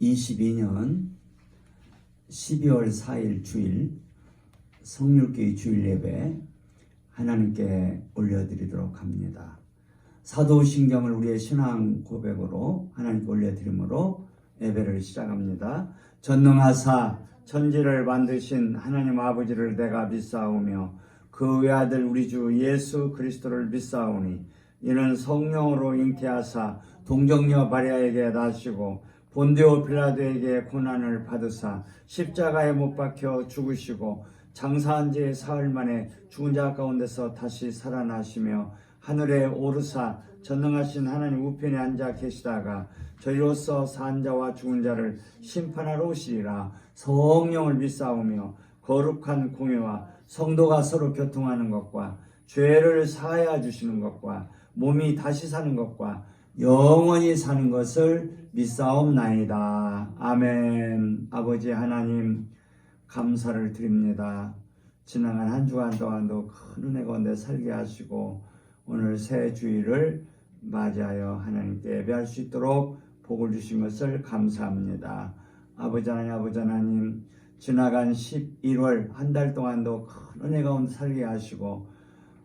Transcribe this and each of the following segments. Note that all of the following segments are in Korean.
2022년 12월 4일 주일 성육교회 주일 예배 하나님께 올려드리도록 합니다. 사도신경을 우리의 신앙 고백으로 하나님께 올려드림으로 예배를 시작합니다. 전능하사 천지를 만드신 하나님 아버지를 내가 믿사오며 그 외아들 우리 주 예수 그리스도를 믿사오니 이는 성령으로 잉태하사 동정녀 마리아에게 나시고 본디오 빌라도에게 고난을 받으사 십자가에 못 박혀 죽으시고 장사한 지 사흘 만에 죽은 자 가운데서 다시 살아나시며 하늘에 오르사 전능하신 하나님 우편에 앉아 계시다가 저희로서 산 자와 죽은 자를 심판하러 오시리라. 성령을 믿사오며 거룩한 공회와 성도가 서로 교통하는 것과 죄를 사하여 주시는 것과 몸이 다시 사는 것과 영원히 사는 것을 믿사옵나이다. 아멘. 아버지 하나님 감사를 드립니다. 지나간 한 주간 동안도 큰 은혜 가운데 살게 하시고 오늘 새 주일을 맞이하여 하나님께 예배할 수 있도록 복을 주신 것을 감사합니다. 아버지 하나님 지나간 11월 한 달 동안도 큰 은혜 가운데 살게 하시고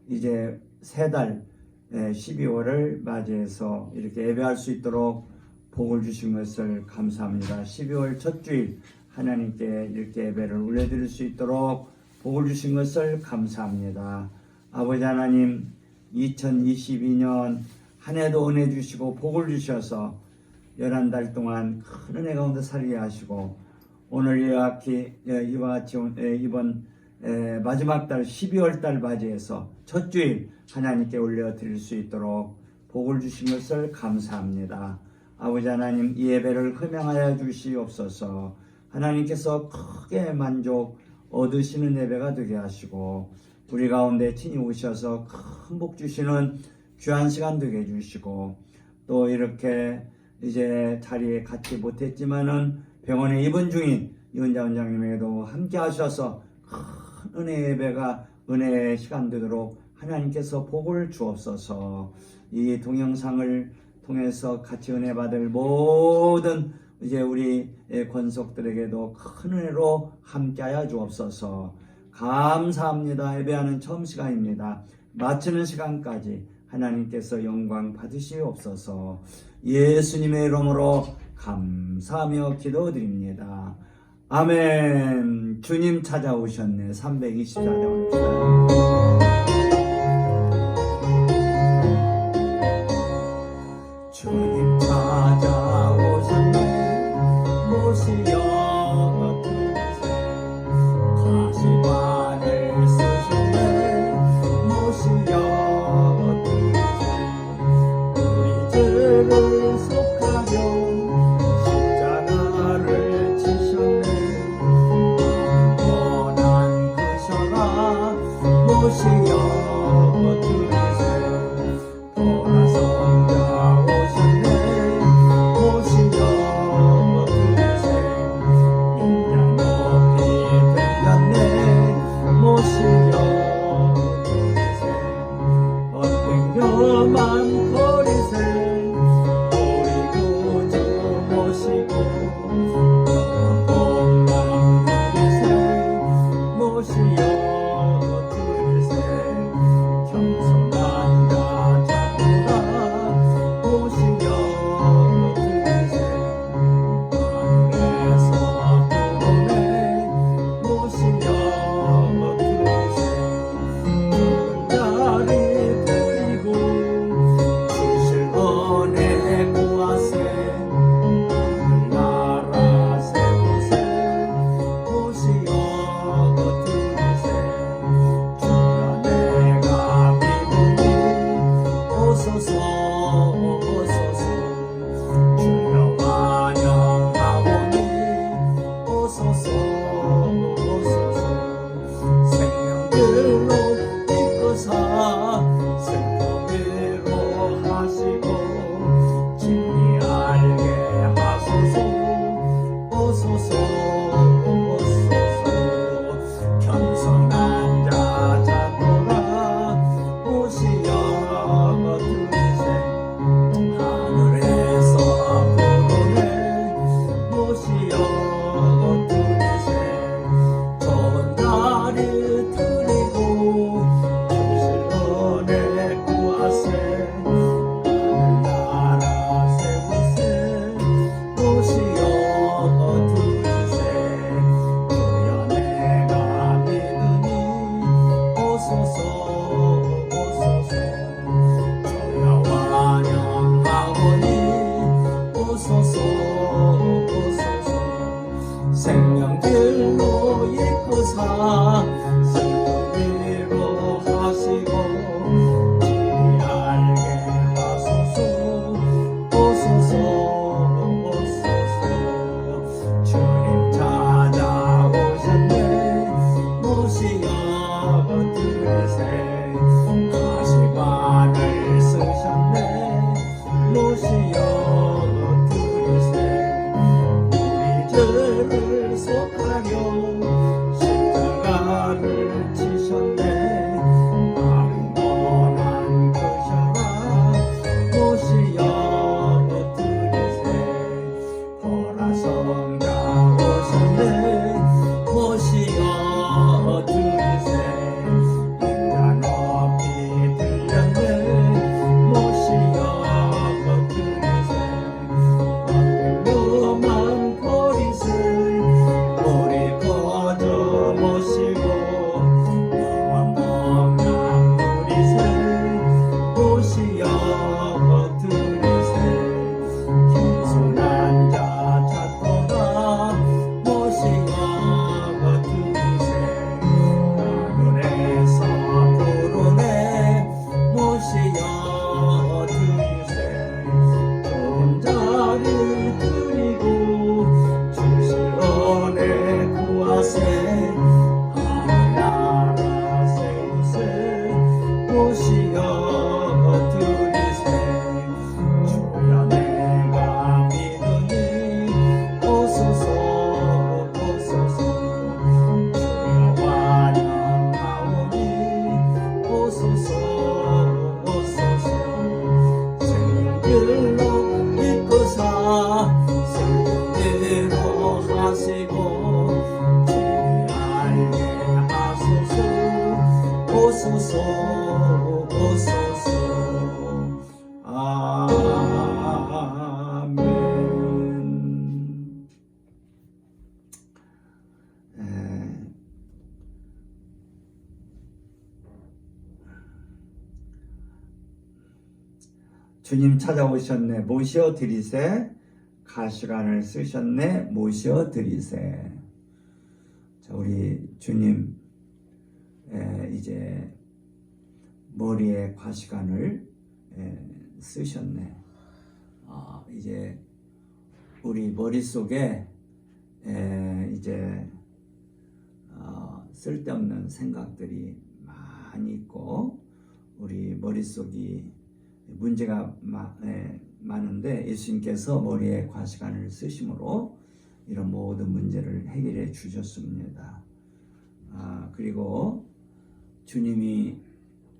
이제 세 달 12월을 맞이해서 이렇게 예배할 수 있도록 복을 주신 것을 감사합니다. 12월 첫 주일 하나님께 이렇게 예배를 올려드릴 수 있도록 복을 주신 것을 감사합니다. 아버지 하나님 2022년 한 해도 은혜 주시고 복을 주셔서 11달 동안 큰 은혜 가운데 살게 하시고 오늘 이와 같이 이번 마지막 달 12월 달 맞이해서 첫 주일 하나님께 올려드릴 수 있도록 복을 주신 것을 감사합니다. 아버지 하나님 이 예배를 흠양하여 주시옵소서. 하나님께서 크게 만족 얻으시는 예배가 되게 하시고 우리 가운데 친히 오셔서 큰 복 주시는 귀한 시간 되게 해주시고 또 이렇게 이제 자리에 갖지 못했지만은 병원에 입원 중인 이은자 원장님에게도 함께 하셔서 큰 은혜 예배가 은혜의 시간 되도록 하나님께서 복을 주옵소서. 이 동영상을 통해서 같이 은혜 받을 모든 이제 우리 권속들에게도 큰 은혜로 함께하여 주옵소서. 감사합니다. 예배하는 처음 시간입니다. 마치는 시간까지 하나님께서 영광 받으시옵소서. 예수님의 이름으로 감사하며 기도드립니다. 아멘. 주님 찾아오셨네. 324장 옵시다. 주님 찾아오셨네. 모시여 들으세. 가시관을 쓰셨네. 모시여 들으세. 우리 죄를 속하여 십자가를 지셨네. 영원한 그셔라. 모시여 들으세. 돌아서 오셨네. 모시어 드리세 우리 죄를 속하려 십자가를 지셨네 강건한 그셔라 모시어 드리세 보라성자 오셨네 모시어 드리세 인자 높이 들렸네 모시어 드리세 어떤 묘만 거리세 우리 거저 모시고 영원 복락 누리세 모시어 드리세 겸손한 자 찾도다 모시어 드리세 하늘에서 부르네 모시어 드리세 좋은 자를 드리고 주시원에 구하세 하늘나라 세우세 모시어 드리세 주여 내가 믿으니 오소서 오소서 주여 환영하오니 오소서 오소서 생길로 이끄사 생길대로 하시고 주님 알게 하소서 오소서 오소서 아멘. 주님 찾아오셨네 모시어 드리세 가시관을 쓰셨네 모시어 드리세. 자, 우리 주님 이제 머리에 가시관을 쓰셨네. 이제 우리 머릿속에 이제 쓸데없는 생각들이 많이 있고 우리 머릿속이 문제가 많은데 예수님께서 머리에 가시관을 쓰심으로 이런 모든 문제를 해결해 주셨습니다. 그리고 주님이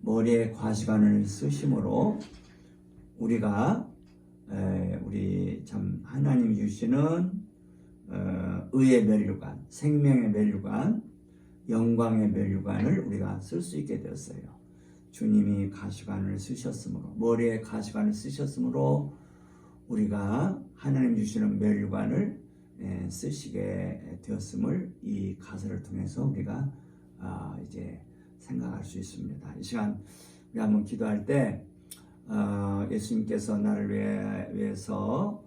머리에 가시관을 쓰심으로 우리가 우리 참 하나님 주시는 의의 면류관, 생명의 면류관, 영광의 면류관을 우리가 쓸 수 있게 되었어요. 주님이 가시관을 쓰셨으므로 머리에 가시관을 쓰셨으므로 우리가 하나님 주시는 면류관을 쓰시게 되었음을 이 가사를 통해서 우리가 이제 생각할 수 있습니다. 이 시간 우리 한번 기도할 때 예수님께서 나를 위해서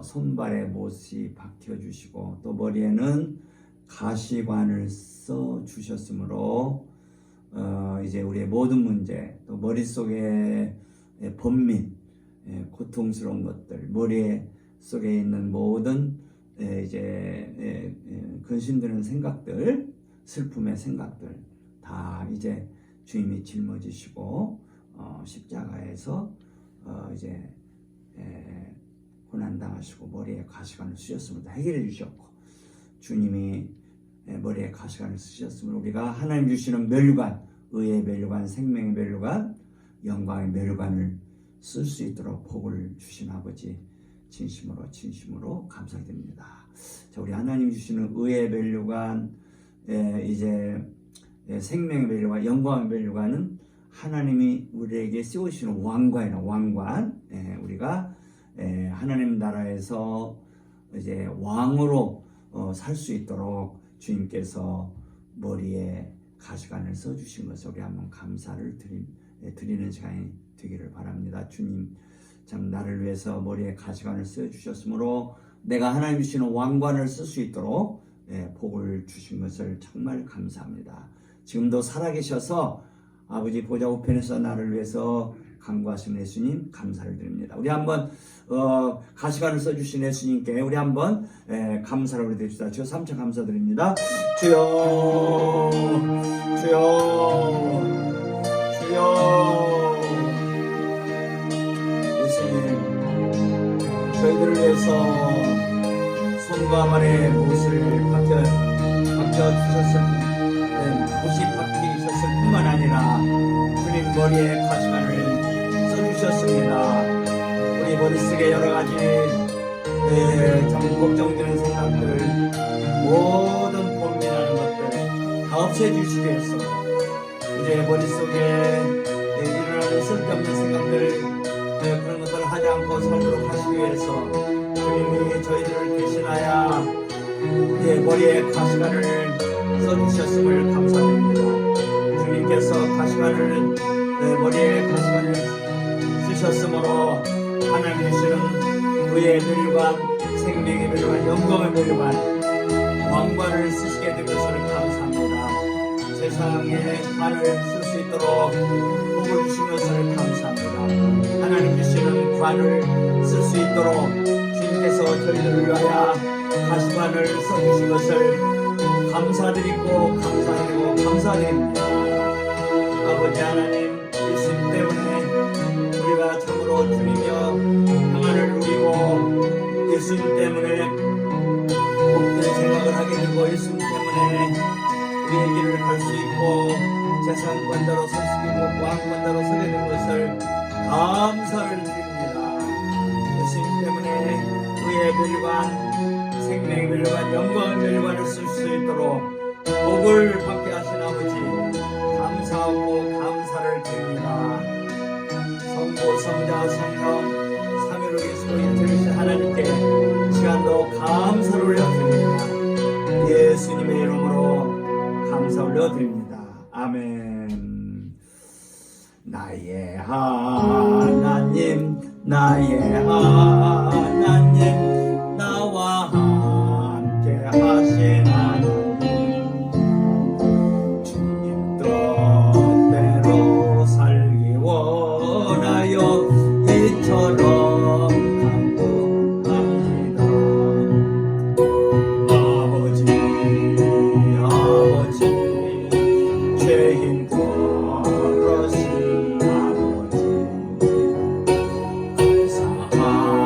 손발에 못이 박혀주시고 또 머리에는 가시관을 써 주셨으므로 이제 우리의 모든 문제 또 머릿속에 번민 고통스러운 것들 머리 속에 있는 모든 이제 근심드는 생각들 슬픔의 생각들 다 이제 주님이 짊어지시고 십자가에서 이제 고난당하시고 머리에 가시관을 쓰셨음을 해결해 주셨고 주님이 머리에 가시관을 쓰셨으므로 우리가 하나님 주시는 면류관, 의의 면류관, 생명의 면류관, 영광의 면류관을 쓸 수 있도록 복을 주신 아버지 진심으로 감사드립니다. 자, 우리 하나님 주시는 의의 면류관, 이제 생명의 면류관, 영광의 면류관은 하나님이 우리에게 씌우시는 왕관이나 왕관, 우리가 하나님 나라에서 이제 왕으로 살 수 있도록 주님께서 머리에 가시관을 써주신 것을 우리 한번 감사를 드리는 시간이 되기를 바랍니다. 주님 참 나를 위해서 머리에 가시관을 써주셨으므로 내가 하나님 주시는 왕관을 쓸 수 있도록 복을 주신 것을 정말 감사합니다. 지금도 살아계셔서 아버지 보좌 우편에서 나를 위해서 간구하신 예수님 감사를 드립니다. 우리 한번 가시관을 써주신 예수님께 우리 한번 감사를 올려드립시다. 주여 3차 감사드립니다. 주여 주여 주여 예수님 저희들을 위해서 손과 발의 못을 바뀌어주셨을 못이 바뀌셨을 뿐만 아니라 주님 머리에 가시관을 써주셨습니다. 우리 머릿속에 여러가지 참 걱정되는 생각들, 모든 고민하는 것들 다 없애주시기 위해서 이제 머릿속에 일어나는 쓸데없는 생각들, 그런 것들을 하지 않고 살도록 하시기 위해서 주님이 저희들을 대신하여 머리에 가시관을 써주셨음을 감사드립니다. 주님께서 가시관을 머리에 가시관을 쓰셨으므로 하나님 주시는 의의 멸관, 생명의 멸관, 영광의 멸관, 왕관을 쓰시게 된 것을 감사합니다. 세상에 관을 쓸 수 있도록 복을 주신 것을 감사합니다. 하나님 주시는 관을 쓸 수 있도록 주님께서 저희들을 위하여 가시관을 써주신 것을 감사드리고 감사드립니다. 아버지 하나님, 예수님 때문에 우리가 참으로 주님이여 평안을 누리고, 예수님 때문에 복된 생각을 하게 되고, 예수님 때문에 우리의 길을 갈 수 있고 재산권자로 설 수 있고 왕권자로 서게 된 것을 감사를 드립니다. 예수님 때문에 의의 멸관, 생명의 멸관, 영광의 멸관을 쓸 수 있도록 복을 받게 하신 아버지 감사하고 감사를 드립니다. 성부, 성자, 성령 삼위로 계시고 인터넷 하나님께 시간도 감사를 올려드립니다. 예수님의 이름으로 감사 올려드립니다. 아멘. 나의 하나님, 나의 하나님, 나와 함께 하신 하나님, 주님 뜻대로 살기 원하여 이처럼 간구합니다. 아버지 죄인 버릇이 아버지 감사합니다.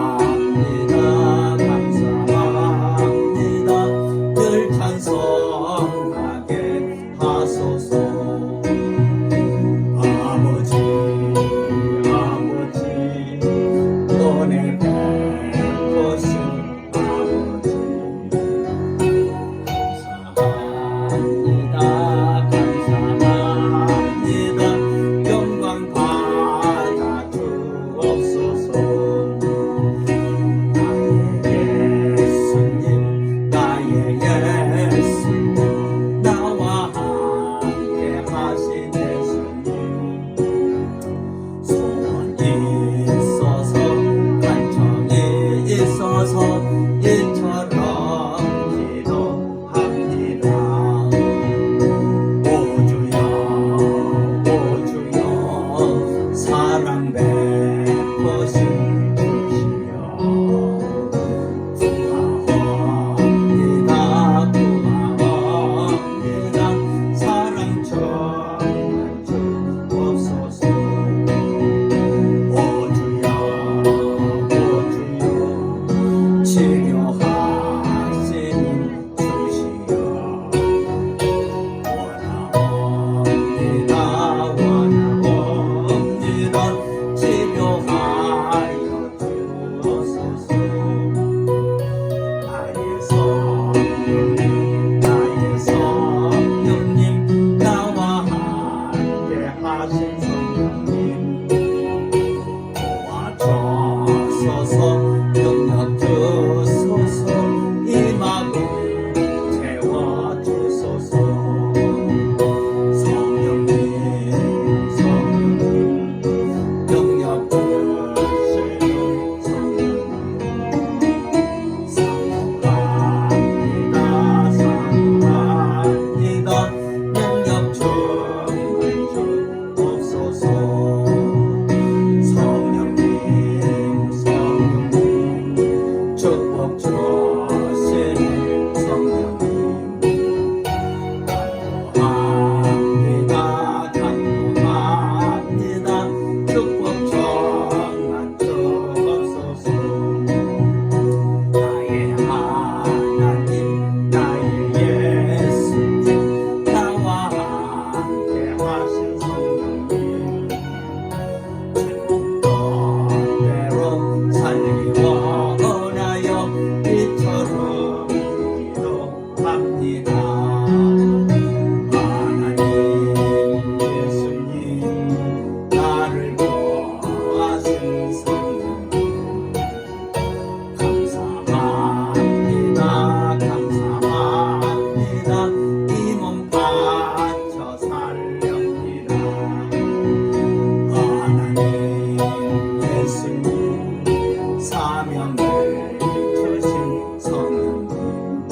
사명을 주신 성령님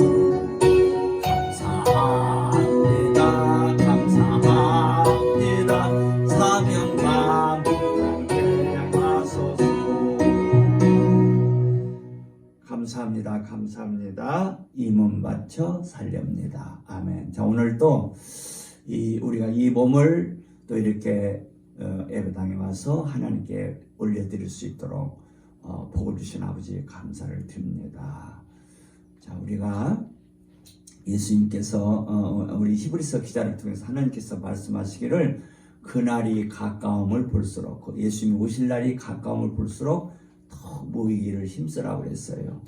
감사합니다. 감사합니다. 사명과 함께 하소서. 감사합니다. 감사합니다. 이 몸 바쳐 살렵니다. 아멘. 자, 오늘 또 우리가 이 몸을 또 이렇게 예배당에 와서 하나님께 올려드릴 수 있도록 복을 주신 아버지 감사를 드립니다. 자, 우리가 예수님께서 우리 히브리서 기자를 통해서 하나님께서 말씀하시기를 그날이 가까움을 볼수록 예수님이 오실 날이 가까움을 볼수록 더 모이기를 힘쓰라고 그랬어요.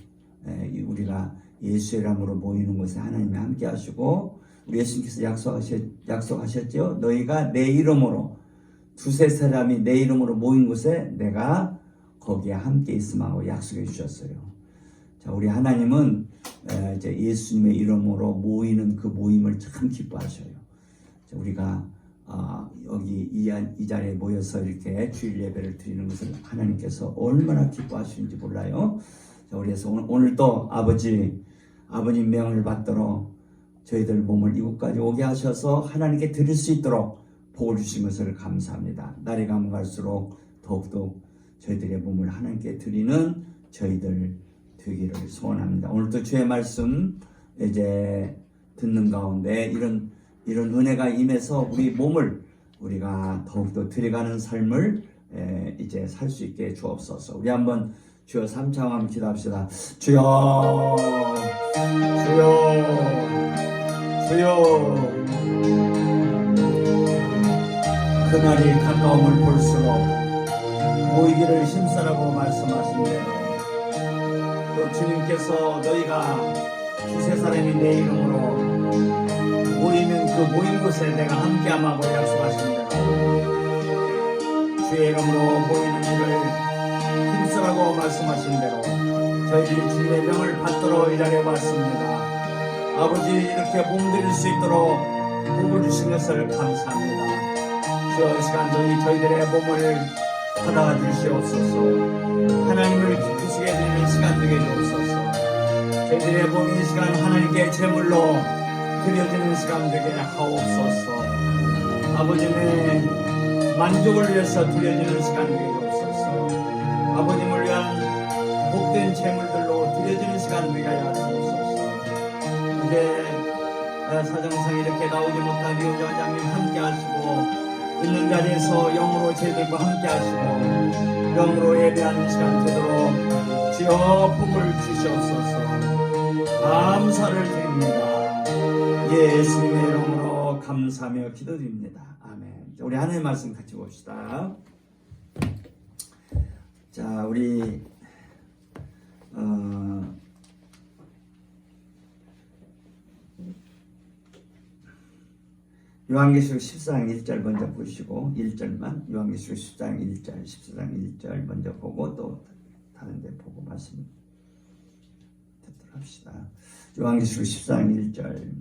우리가 예수의 이름으로 모이는 곳에 하나님이 함께 하시고 우리 예수님께서 약속하셨죠. 너희가 내 이름으로 두세 사람이 내 이름으로 모인 곳에 내가 거기에 함께 있음하고 약속해 주셨어요. 자, 우리 하나님은 이제 예수님의 이름으로 모이는 그 모임을 참 기뻐하셔요. 자, 우리가 여기 이 자리에 모여서 이렇게 주일 예배를 드리는 것을 하나님께서 얼마나 기뻐하시는지 몰라요. 자, 그래서 오늘 또 아버님 명을 받도록 저희들 몸을 이곳까지 오게 하셔서 하나님께 드릴 수 있도록 복을 주신 것을 감사합니다. 날이 가면 갈수록 더욱더 저희들의 몸을 하나님께 드리는 저희들 되기를 소원합니다. 오늘도 주의 말씀 이제 듣는 가운데 이런 은혜가 임해서 우리 몸을 우리가 더욱더 드려가는 삶을 이제 살 수 있게 주옵소서. 우리 한번 주여 삼창하면 기도합시다. 주여, 주여, 주여. 그날이 가까움을 볼수록 모이기를 힘쓰라고 말씀하신 대로 또 주님께서 너희가 두세 사람이 내 이름으로 모이면 그 모인 곳에 내가 함께함하고 약속하신 대로 주의 이름으로 모이는 일을 힘쓰라고 말씀하신 대로 저희들이 주님의 명을 받도록 이 자리에 왔습니다. 아버지 이렇게 몸드릴 수 있도록 복을 주신 것을 감사합니다. 주여 이 시간 저희들의 몸을 받아 주시옵소서. 하나님을 기쁘시게 드리는 시간 되게 주옵소서. 저희들의 몸이 이 시간 하나님께 제물로 드려지는 시간 되게 하옵소서. 아버님의 만족을 위해서 드려지는 시간 되게 주옵소서. 아버님을 위한 복된 제물들로 드려지는 시간 되게 하옵소서. 이제 사정상 이렇게 나오지 못한 위원장 장님 함께 하시고 있는 자리에서 영으로 저희들과 함께 하시고 영으로 예배하는 시간 되도록 주여 복을 주시옵소서. 감사를 드립니다. 예수님의 이름으로 감사하며 기도드립니다. 아멘. 우리 하나님의 말씀 같이 봅시다. 자, 우리 요한계시록 14장 1절 먼저 보시고 1절만 요한계시록 14장 1절 14장 1절 먼저 보고 또 다른 데 보고 말씀 듣도록 합시다. 요한계시록 14장 1절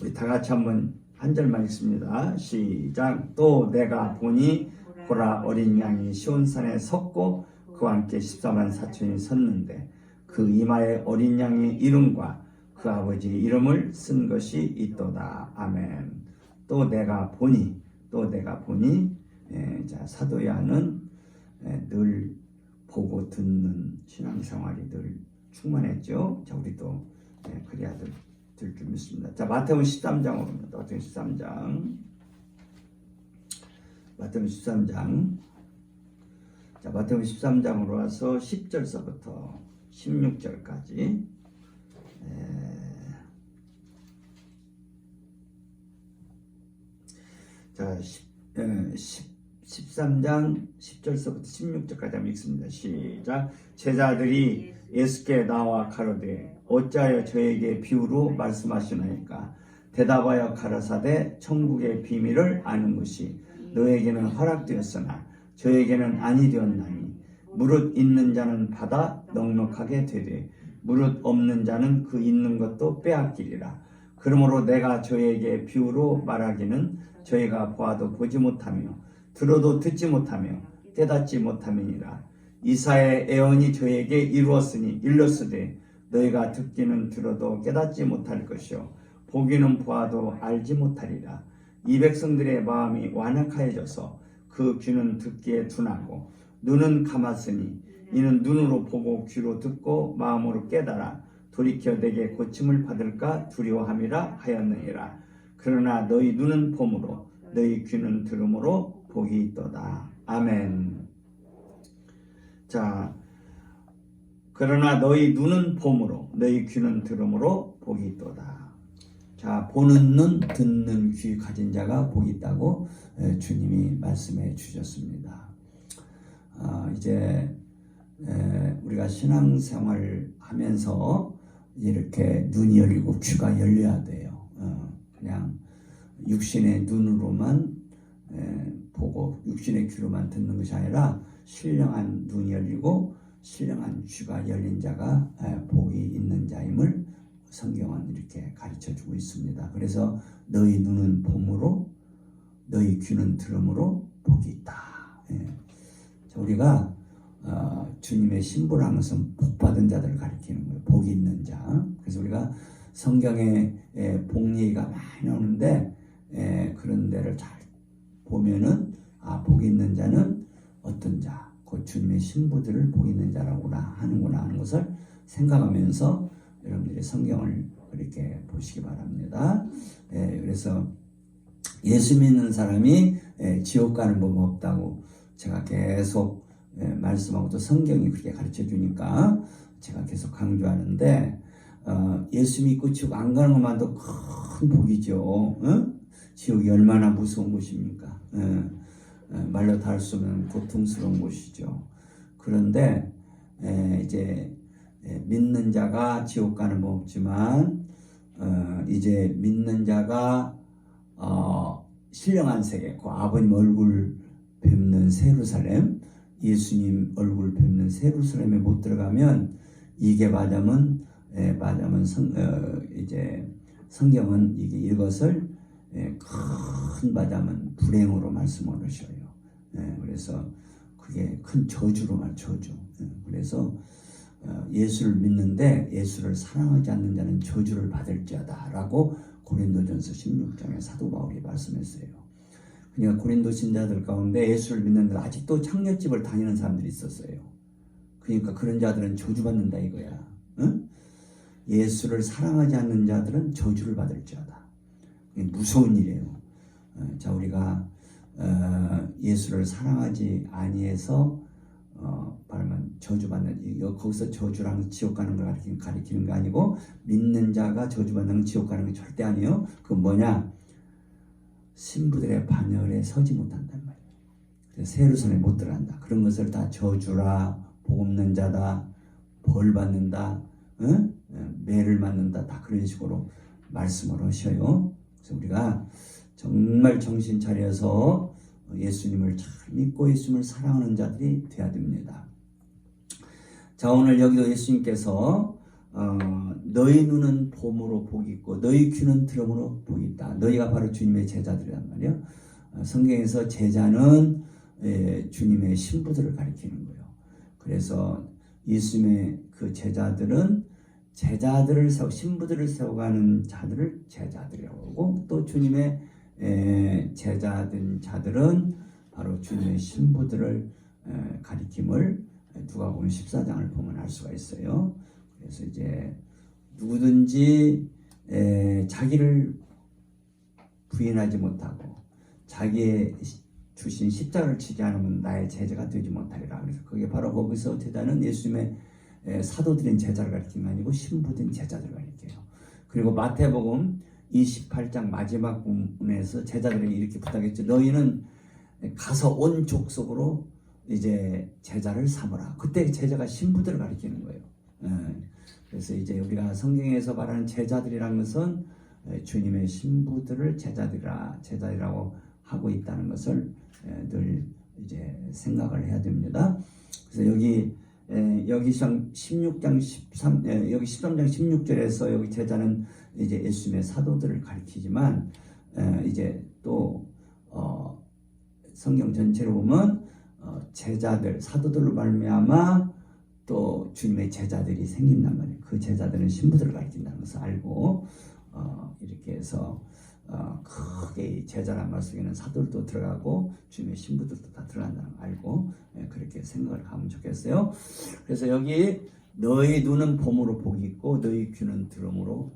우리 다 같이 한번 한 절만 읽습니다. 시작. 또 내가 보니 보라 어린 양이 시온산에 섰고 그와 함께 14만 4천이 섰는데 그 이마에 어린 양의 이름과 그 아버지 이름을 쓴 것이 있도다. 아멘. 또 내가 보니 자, 사도야는 늘 보고 듣는 신앙생활이 늘 충만했죠. 자, 우리도 그래야 될 줄 믿습니다. 자, 마태복음 13장으로 봅니다. 마태복음 13장 자, 마태복음 13장으로 와서 10절서부터 16절까지 자, 13장 10절서부터 16절까지 한번 읽습니다. 시작. 제자들이 예수께 나와 가로되 어찌하여 저에게 비유로 말씀하시나이까? 대답하여 가라사대 천국의 비밀을 아는 것이 너에게는 허락되었으나 저에게는 아니 되었나니 무릇 있는 자는 받아 넉넉하게 되되 무릇 없는 자는 그 있는 것도 빼앗기리라. 그러므로 내가 저에게 비유로 말하기는 저희가 보아도 보지 못하며 들어도 듣지 못하며 깨닫지 못함이니라. 이사의 애언이 저에게 일렀으되 너희가 듣기는 들어도 깨닫지 못할 것이요 보기는 보아도 알지 못하리라. 이 백성들의 마음이 완악하여져서 그 귀는 듣기에 둔하고 눈은 감았으니 이는 눈으로 보고 귀로 듣고 마음으로 깨달아 돌이켜 내게 고침을 받을까 두려워함이라 하였느니라. 그러나 너희 눈은 봄으로 너희 귀는 들음으로 복이 있도다. 아멘. 자, 그러나 너희 눈은 봄으로 너희 귀는 들음으로 복이 있도다. 자, 보는 눈 듣는 귀 가진 자가 복이 있다고 주님이 말씀해 주셨습니다. 이제 우리가 신앙생활을 하면서 이렇게 눈이 열리고 귀가 열려야 돼요. 그냥 육신의 눈으로만 보고 육신의 귀로만 듣는 것이 아니라 신령한 눈이 열리고 신령한 귀가 열린 자가 복이 있는 자임을 성경은 이렇게 가르쳐주고 있습니다. 그래서 너희 눈은 봄으로 너희 귀는 들음으로 복이 있다. 자, 우리가 주님의 신부라는 것은 복받은 자들을 가리키는 거예요. 복이 있는 자. 그래서 우리가 성경에 복 얘기가 많이 나오는데 그런 데를 잘 보면은 복이 있는 자는 어떤 자, 곧 주님의 신부들을 복 있는 자라고나 하는구나 하는 것을 생각하면서 여러분들이 성경을 그렇게 보시기 바랍니다. 그래서 예수 믿는 사람이 지옥 가는 법 없다고 제가 계속 말씀하고 또 성경이 그렇게 가르쳐 주니까 제가 계속 강조하는데 예수 믿고 지옥 안 가는 것만도 큰 복이죠. 지옥이 얼마나 무서운 곳입니까? 말로 다 할 수 없는 고통스러운 곳이죠. 그런데 이제 믿는 자가 지옥 가는 법 없지만 이제 믿는 자가 신령한 세계, 그 아버님 얼굴 뵙는 예루살렘, 예수님 얼굴 뵙는 예루살렘에 못 들어가면 이게 맞으면 이제 성경은 이것을 큰 맞으면 불행으로 말씀을 하셔요. 그래서 그게 큰 저주로 저주. 그래서 예수를 믿는데 예수를 사랑하지 않는 자는 저주를 받을지어다라고 고린도전서 16장에 사도 바울이 말씀했어요. 그러니까 고린도 신자들 가운데 예수를 믿는데 아직도 창녀집을 다니는 사람들이 있었어요. 그러니까 그런 자들은 저주받는다 이거야. 예수를 사랑하지 않는 자들은 저주를 받을지어다. 무서운 일이에요. 자, 우리가 예수를 사랑하지 아니해서 말하면 저주받는, 거기서 저주랑 지옥 가는 걸 가리키는 거 아니고 믿는 자가 저주받는 지옥 가는 게 절대 아니에요. 그건 뭐냐? 신부들의 반열에 서지 못한단 말이에요. 그래서 예루살렘에 못 들어간다. 그런 것을 다 저주라, 복 없는 자다, 벌 받는다, 매를 맞는다, 다 그런 식으로 말씀을 하셔요. 그래서 우리가 정말 정신 차려서 예수님을 잘 믿고 예수님을 사랑하는 자들이 되어야 됩니다. 자, 오늘 여기도 예수님께서 너희 눈은 봄으로 복이 있고 너희 귀는 들음으로 복이 있다. 너희가 바로 주님의 제자들이란 말이에요. 성경에서 제자는 주님의 신부들을 가리키는 거예요. 그래서 예수님의 그 제자들은 신부들을 세워가는 자들을 제자들이라고 하고, 또 주님의 제자된 자들은 바로 주님의 신부들을 가리킴을 누가복음 14장을 보면 알 수가 있어요. 그래서 이제 누구든지 자기를 부인하지 못하고 자기의 주신 십자가를 지지 않으면 나의 제자가 되지 못하리라. 그래서 그게 바로 거기서 제자는 예수님의 사도들인 제자를 가리키는 게 아니고 신부된 제자들을 가리켜요. 그리고 마태복음 28장 마지막 부분에서 제자들에게 이렇게 부탁했죠. 너희는 가서 온 족속으로 이제 제자를 삼으라. 그때 제자가 신부들을 가리키는 거예요. 그래서 이제 우리가 성경에서 말하는 제자들이라는 것은 주님의 신부들을 제자들이라고 하고 있다는 것을 늘 이제 생각을 해야 됩니다. 그래서 여기 13장 16절에서 여기 제자는 이제 예수님의 사도들을 가리키지만 이제 또 성경 전체로 보면 제자들, 사도들로 말미암아 또 주님의 제자들이 생긴단 말이에요. 그 제자들은 신부들을 가르친다는 것을 알고 이렇게 해서 크게 제자란 말 속에는 사도들도 들어가고 주님의 신부들도 다 들어간다는 걸 알고 그렇게 생각을 하면 좋겠어요. 그래서 여기 너희 눈은 봄으로 복이 있고 너희 귀는 들음으로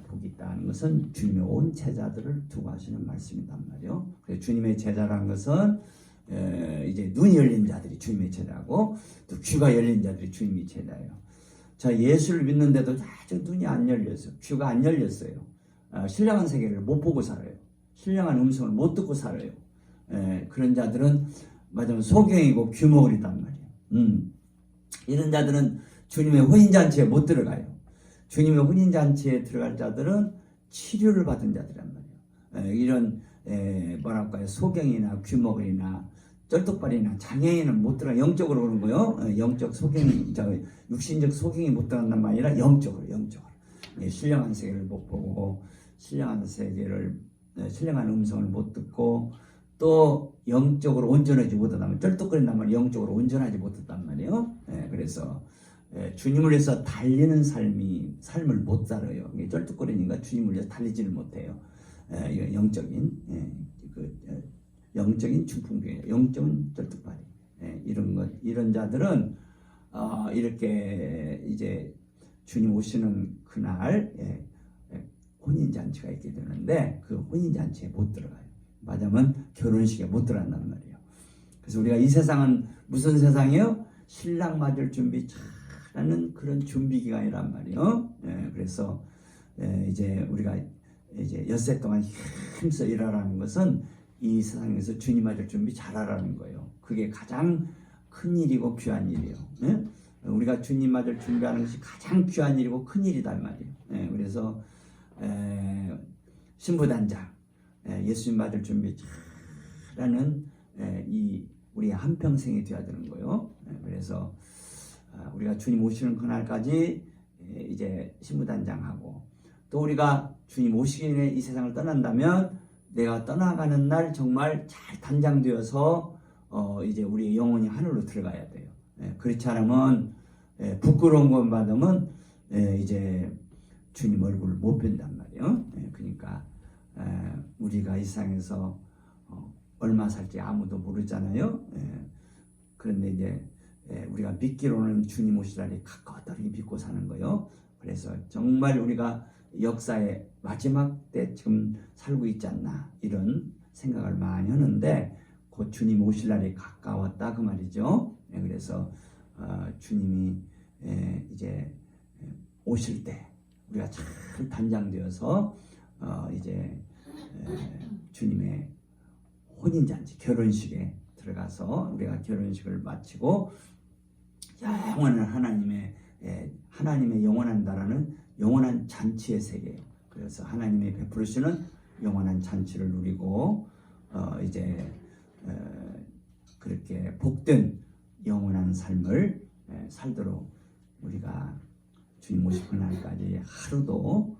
복이 있다는 것은 주님의 온 제자들을 두고 하시는 말씀이단 말이에요. 그래서 주님의 제자라는 것은 이제 눈이 열린 자들이 주님의 제자고 또 귀가 열린 자들이 주님의 제자예요. 자, 예수를 믿는데도 아직 눈이 안 열렸어요. 귀가 안 열렸어요. 신령한 세계를 못 보고 살아요. 신령한 음성을 못 듣고 살아요. 그런 자들은 맞으면 소경이고 귀머거리단 말이에요. 이런 자들은 주님의 혼인잔치에 못 들어가요. 주님의 혼인잔치에 들어갈 자들은 치료를 받은 자들이란 말이에요. 이런 뭐랄까요, 소경이나 귀머거리나 쩔뚝발이나 장애인은 못 들어가. 영적으로 그런 거요. 영적 소경이, 육신적 소경이 못 들어간단 말이 아니라 영적으로. 신령한 세계를 못 보고 신령한 세계를 신령한 음성을 못 듣고 또 영적으로 온전하지 못하다면 쩔뚝거린단 말이에요. 영적으로 온전하지 못했단 말이에요. 그래서 주님을 위해서 달리는 삶을 못 살아요. 쩔뚝거리니까 주님을 위해서 달리지를 못해요. 영적인 영적인 중풍병이에요. 영적인 쩔뚝발이. 이런 자들은 이렇게 이제 주님 오시는 그날 혼인잔치가 있게 되는데 그 혼인잔치에 못 들어가요. 맞으면 결혼식에 못 들어간단 말이에요. 그래서 우리가 이 세상은 무슨 세상이에요? 신랑 맞을 준비 잘하는 그런 준비 기간이란 말이에요. 그래서 이제 우리가 이제 엿새 동안 힘써 일하라는 것은 이 세상에서 주님 맞을 준비 잘하라는 거예요. 그게 가장 큰 일이고 귀한 일이에요. 우리가 주님 맞을 준비하는 것이 가장 귀한 일이고 큰 일이단 말이에요. 그래서 신부단장, 예수님 맞을 준비 잘하는 이 우리의 한평생이 되어야 되는 거예요. 그래서 우리가 주님 오시는 그날까지 이제 신부단장하고 또 우리가 주님 오시기 전에 이 세상을 떠난다면 내가 떠나가는 날 정말 잘 단장되어서 이제 우리의 영혼이 하늘로 들어가야 돼요. 그렇지 않으면 부끄러운 것 받으면 이제 주님 얼굴을 못 뵌단 말이에요. 그러니까 우리가 이 세상에서 얼마 살지 아무도 모르잖아요. 그런데 이제 우리가 믿기로는 주님 오실 날이 가까웠다니 믿고 사는 거예요. 그래서 정말 우리가 역사의 마지막 때 지금 살고 있지 않나 이런 생각을 많이 하는데 곧 주님 오실 날이 가까웠다 그 말이죠. 그래서 주님이 이제 오실 때 우리가 잘 단장되어서 이제 주님의 혼인잔치 결혼식에 들어가서 우리가 결혼식을 마치고 영원한 하나님의 영원한 나라는 영원한 잔치의 세계예요. 그래서 하나님이 베푸시는 영원한 잔치를 누리고 이제 그렇게 복된 영원한 삶을 살도록 우리가 주님 오실 그날까지 하루도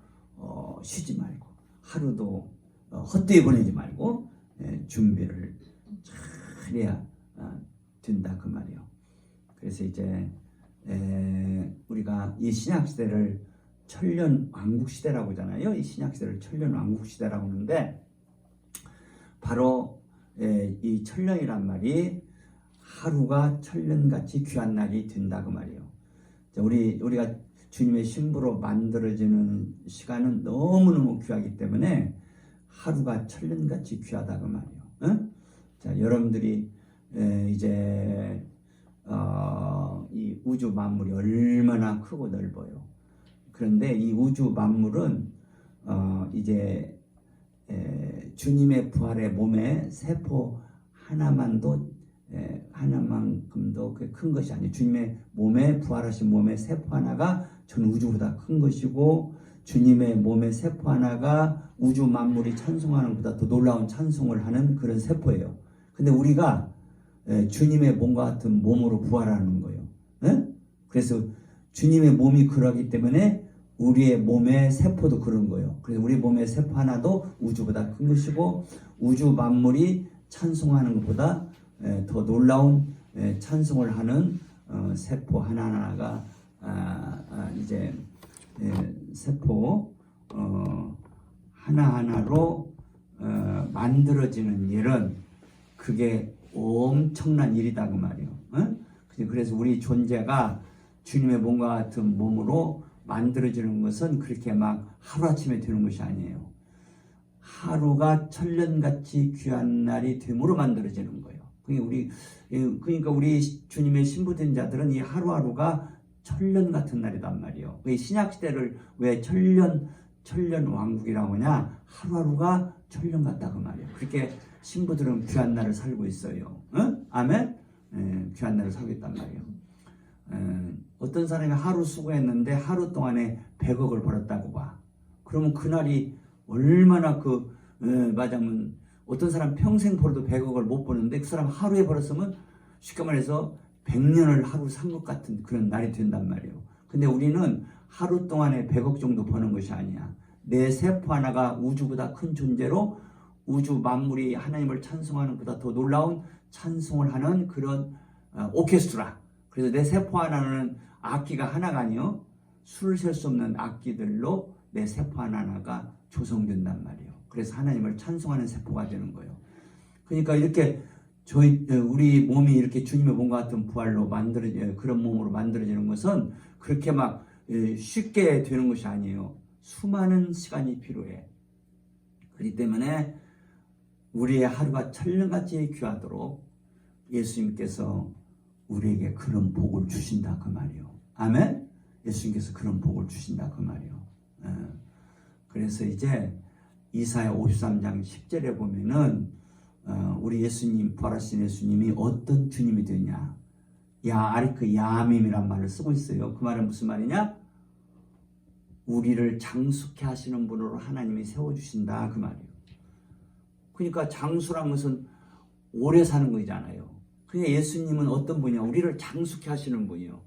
쉬지 말고 하루도 헛되이 보내지 말고 준비를 잘 해야 된다 그 말이에요. 그래서 이제 우리가 이 신약시대를 천년 왕국시대라고 하잖아요. 이 신약시대를 천년 왕국시대라고 하는데 바로 이 천년이란 말이 하루가 천년같이 귀한 날이 된다 그 말이에요. 우리가 주님의 신부로 만들어지는 시간은 너무너무 귀하기 때문에 하루가 천년같이 귀하다 그 말이에요. 자, 여러분들이 이제 이 우주 만물이 얼마나 크고 넓어요. 그런데 이 우주 만물은 이제 주님의 부활의 몸에 세포 하나만큼도 큰 것이 아니에요. 주님의 몸에 부활하신 몸의 세포 하나가 전 우주보다 큰 것이고 주님의 몸의 세포 하나가 우주 만물이 찬송하는 것보다 더 놀라운 찬송을 하는 그런 세포예요. 근데 우리가 주님의 몸과 같은 몸으로 부활하는 거예요. 그래서 주님의 몸이 그러기 때문에 우리의 몸의 세포도 그런 거예요. 그래서 우리 몸의 세포 하나도 우주보다 큰 것이고 우주 만물이 찬송하는 것보다 더 놀라운 찬송을 하는 세포 하나하나가 이제 세포 하나하나로 만들어지는 일은 그게 엄청난 일이다 그 말이에요. 그래서 우리 존재가 주님의 몸과 같은 몸으로 만들어지는 것은 그렇게 막 하루아침에 되는 것이 아니에요. 하루가 천년같이 귀한 날이 됨으로 만들어지는 거예요. 그러니까 우리 주님의 신부된 자들은 이 하루하루가 천년 같은 날이단 말이에요. 신약 시대를 왜 천년 왕국이라고 하냐? 하루하루가 천년 같다 그 말이에요. 그렇게 신부들은 귀한 날을 살고 있어요. 아멘? 귀한 날을 살고 있단 말이에요. 어떤 사람이 하루 수고했는데 하루 동안에 100억을 벌었다고 봐. 그러면 그날이 얼마나 맞으면 어떤 사람 평생 벌어도 100억을 못 버는데 그 사람 하루에 벌었으면 쉽게 말해서 100년을 하루 산 것 같은 그런 날이 된단 말이에요. 근데 우리는 하루 동안에 100억 정도 버는 것이 아니야. 내 세포 하나가 우주보다 큰 존재로 우주 만물이 하나님을 찬송하는 것보다 더 놀라운 찬송을 하는 그런 오케스트라. 그래서 내 세포 하나는 악기가 하나가 아니요. 수를 셀 수 없는 악기들로 내 세포 하나가 조성된단 말이에요. 그래서 하나님을 찬송하는 세포가 되는 거예요. 그러니까 이렇게 우리 몸이 이렇게 주님의 몸과 같은 부활로 그런 몸으로 만들어지는 것은 그렇게 막 쉽게 되는 것이 아니에요. 수많은 시간이 필요해. 그렇기 때문에 우리의 하루가 천년같이 귀하도록 예수님께서 우리에게 그런 복을 주신다 그 말이에요. 아멘? 예수님께서 그런 복을 주신다 그 말이에요. 그래서 이제 이사야 53장 10절에 보면은 우리 예수님, 부활하신 예수님이 어떤 주님이 되냐? 아리크 야밈이란 말을 쓰고 있어요. 그 말은 무슨 말이냐? 우리를 장수케 하시는 분으로 하나님이 세워주신다 그 말이에요. 그러니까 장수란 것은 오래 사는 거잖아요. 그러니까 예수님은 어떤 분이냐? 우리를 장수케 하시는 분이요.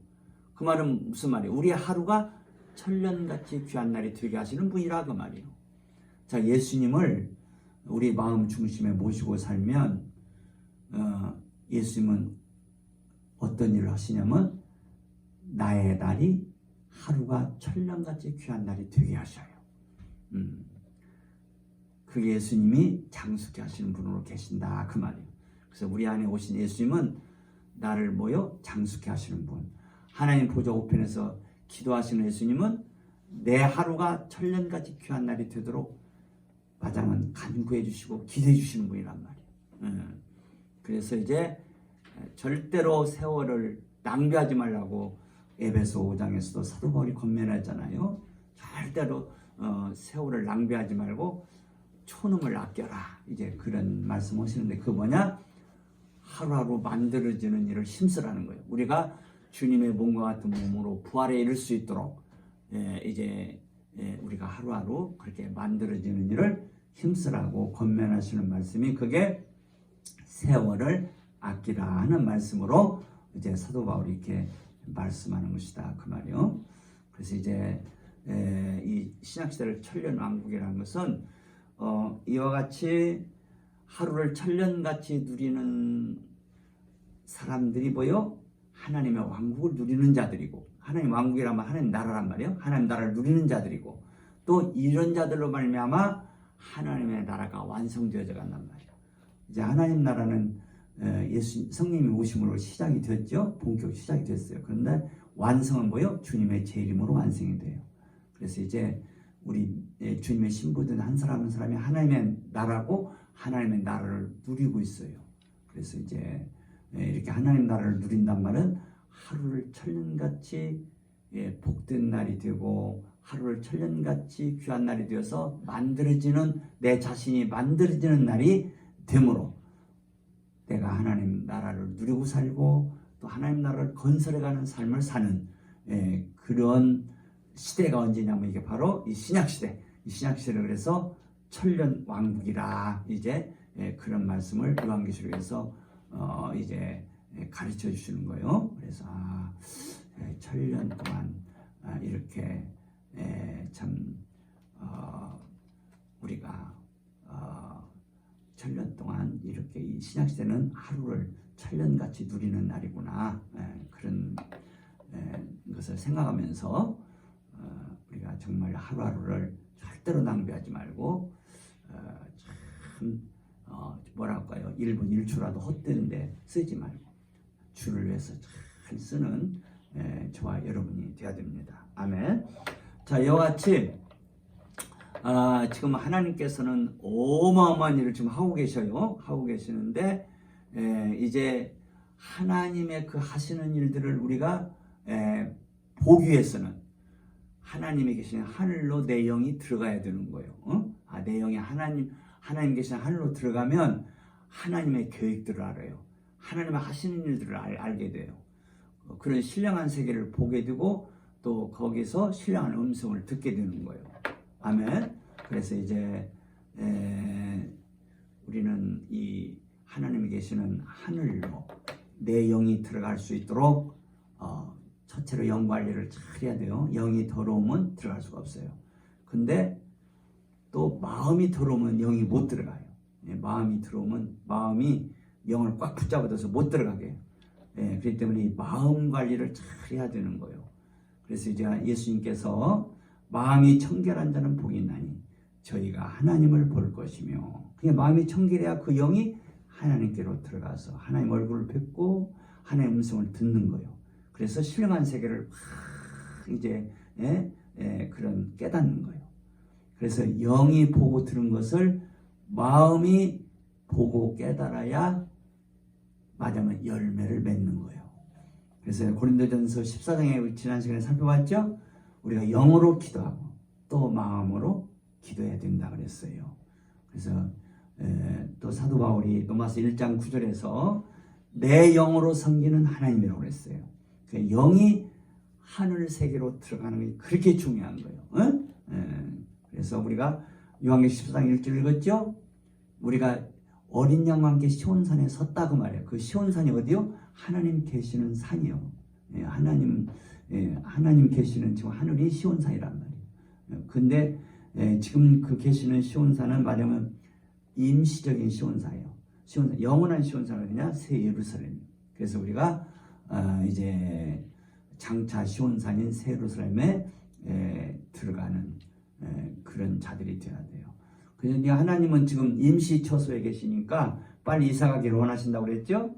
그 말은 무슨 말이에요? 우리의 하루가 천년같이 귀한 날이 되게 하시는 분이라 그 말이에요. 자, 예수님을 우리 마음 중심에 모시고 살면 예수님은 어떤 일을 하시냐면 나의 날이 하루가 천년같이 귀한 날이 되게 하셔요. 그게 예수님이 장수케 하시는 분으로 계신다 그 말이에요. 그래서 우리 안에 오신 예수님은 나를 장수케 하시는 분. 하나님 보좌 우편에서 기도하시는 예수님은 내 하루가 천년같이 귀한 날이 되도록 마땅한 간구해 주시고 기도해 주시는 분이란 말이에요. 그래서 이제 절대로 세월을 낭비하지 말라고 에베소 5장에서도 사도 바울이 권면하잖아요. 절대로 세월을 낭비하지 말고 초능을 아껴라. 이제 그런 말씀하시는데 그 뭐냐? 하루하루 만들어지는 일을 힘쓰라는 거예요. 우리가 주님의 몸과 같은 몸으로 부활에 이를 수 있도록 이제 우리가 하루하루 그렇게 만들어지는 일을 힘쓰라고 권면하시는 말씀이 그게 세월을 아끼라 하는 말씀으로 이제 사도 바울이 이렇게 말씀하는 것이다 그 말이요. 그래서 이제 이 신약시대를 천년왕국이라는 것은 이와 같이 하루를 천년같이 누리는 사람들이 하나님의 왕국을 누리는 자들이고, 하나님 왕국이라면 하나님 나라란 말이에요. 하나님 나라를 누리는 자들이고, 또 이런 자들로 말미암아 하나님의 나라가 완성되어져 간단 말이에요. 이제 하나님 나라는 성령님이 오심으로 시작이 됐죠. 본격 시작이 됐어요. 그런데 완성은 주님의 제 이름으로 완성이 돼요. 그래서 이제 우리 주님의 신부된 한 사람 한 사람이 하나님의 나라고 하나님의 나라를 누리고 있어요. 그래서 이제 이렇게 하나님 나라를 누린단 말은 하루를 천년같이 복된 날이 되고 하루를 천년같이 귀한 날이 되어서 만들어지는 내 자신이 만들어지는 날이 되므로 내가 하나님 나라를 누리고 살고 또 하나님 나라를 건설해가는 삶을 사는 그런 시대가 언제냐면 이게 바로 이 신약시대. 이 신약시대를 그래서 천년 왕국이라 이제 그런 말씀을 요한계시록에서 이제 가르쳐 주시는 거예요. 그래서 천년 동안 이렇게 참 우리가 천년 동안 이렇게 이 신약시대는 하루를 천년같이 누리는 날이구나. 그런 것을 생각하면서 우리가 정말 하루하루를 절대로 낭비하지 말고 참 뭐랄까요, 1분 1초라도 헛되는데 쓰지 말고 주를 위해서 잘 쓰는 저와 여러분이 되어야 됩니다. 아멘. 자, 이와 같이 지금 하나님께서는 어마어마한 일을 지금 하고 계셔요. 하고 계시는데 이제 하나님의 그 하시는 일들을 우리가 보기 위해서는 하나님이 계시는 하늘로 내 영이 들어가야 되는 거예요. 내 영이 하나님 계시는 하늘로 들어가면 하나님의 계획들을 알아요. 하나님의 하시는 일들을 알게 돼요. 그런 신령한 세계를 보게 되고 또 거기서 신령한 음성을 듣게 되는 거예요. 아멘. 그래서 이제 우리는 이 하나님이 계시는 하늘로 내 영이 들어갈 수 있도록 첫째로 영 관리를 잘 해야 돼요. 영이 더러우면 들어갈 수가 없어요. 근데 또 마음이 더러우면 영이 못 들어가요. 마음이 들어오면 마음이 영을 꽉 붙잡아둬서 못 들어가게 해요. 그렇기 때문에 이 마음 관리를 잘 해야 되는 거예요. 그래서 이제 예수님께서 마음이 청결한 자는 복이 있나니 저희가 하나님을 볼 것이며, 그게 마음이 청결해야 그 영이 하나님께로 들어가서 하나님 얼굴을 뵙고 하나님의 음성을 듣는 거예요. 그래서 신령한 세계를 이제 그런 깨닫는 거예요. 그래서 영이 보고 들은 것을 마음이 보고 깨달아야 말하자면 열매를 맺는 거예요. 그래서 고린도전서 14장에 지난 시간에 살펴봤죠. 우리가 영으로 기도하고 또 마음으로 기도해야 된다 그랬어요. 그래서 또 사도 바울이 로마서 1장 9절에서 내 영으로 섬기는 하나님이라고 그랬어요. 그러니까 영이 하늘 세계로 들어가는 게 그렇게 중요한 거예요. 그래서 우리가 요한계시록 14장 1절 읽었죠. 우리가 어린 양과 함께 시온산에 섰다 그 말이에요. 그 시온산이 어디요? 하나님 계시는 산이요. 하나님 계시는 지금 하늘이 시온산이란 말이에요. 근데 지금 그 계시는 시온산은 말하면 임시적인 시온산이에요. 시온산, 영원한 시온산은 어디냐? 새 예루살렘. 그래서 우리가 이제 장차 시온산인 새 예루살렘에 들어가는 그런 자들이 되어야 돼요. 그러니까 하나님은 지금 임시 처소에 계시니까 빨리 이사 가기를 원하신다고 그랬죠?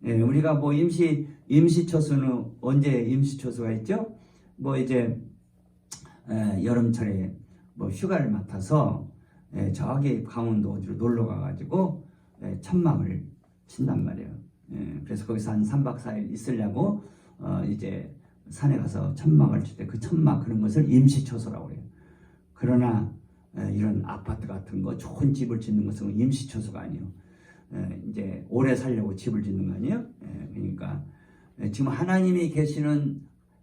우리가 뭐 임시 처소는 언제 임시 처소가 있죠? 뭐 이제 여름철에 뭐 휴가를 맡아서 저기 강원도 어디로 놀러 가가지고 천막을 친단 말이에요. 그래서 거기서 한 3박 4일 있으려고 이제 산에 가서 천막을 칠 때 그 천막 그런 것을 임시 처소라고 해요. 그러나 이런 아파트 같은 거 좋은 집을 짓는 것은 임시 처소가 아니에요. 이제 오래 살려고 집을 짓는 거 아니에요? 그러니까 지금 하나님이 계시는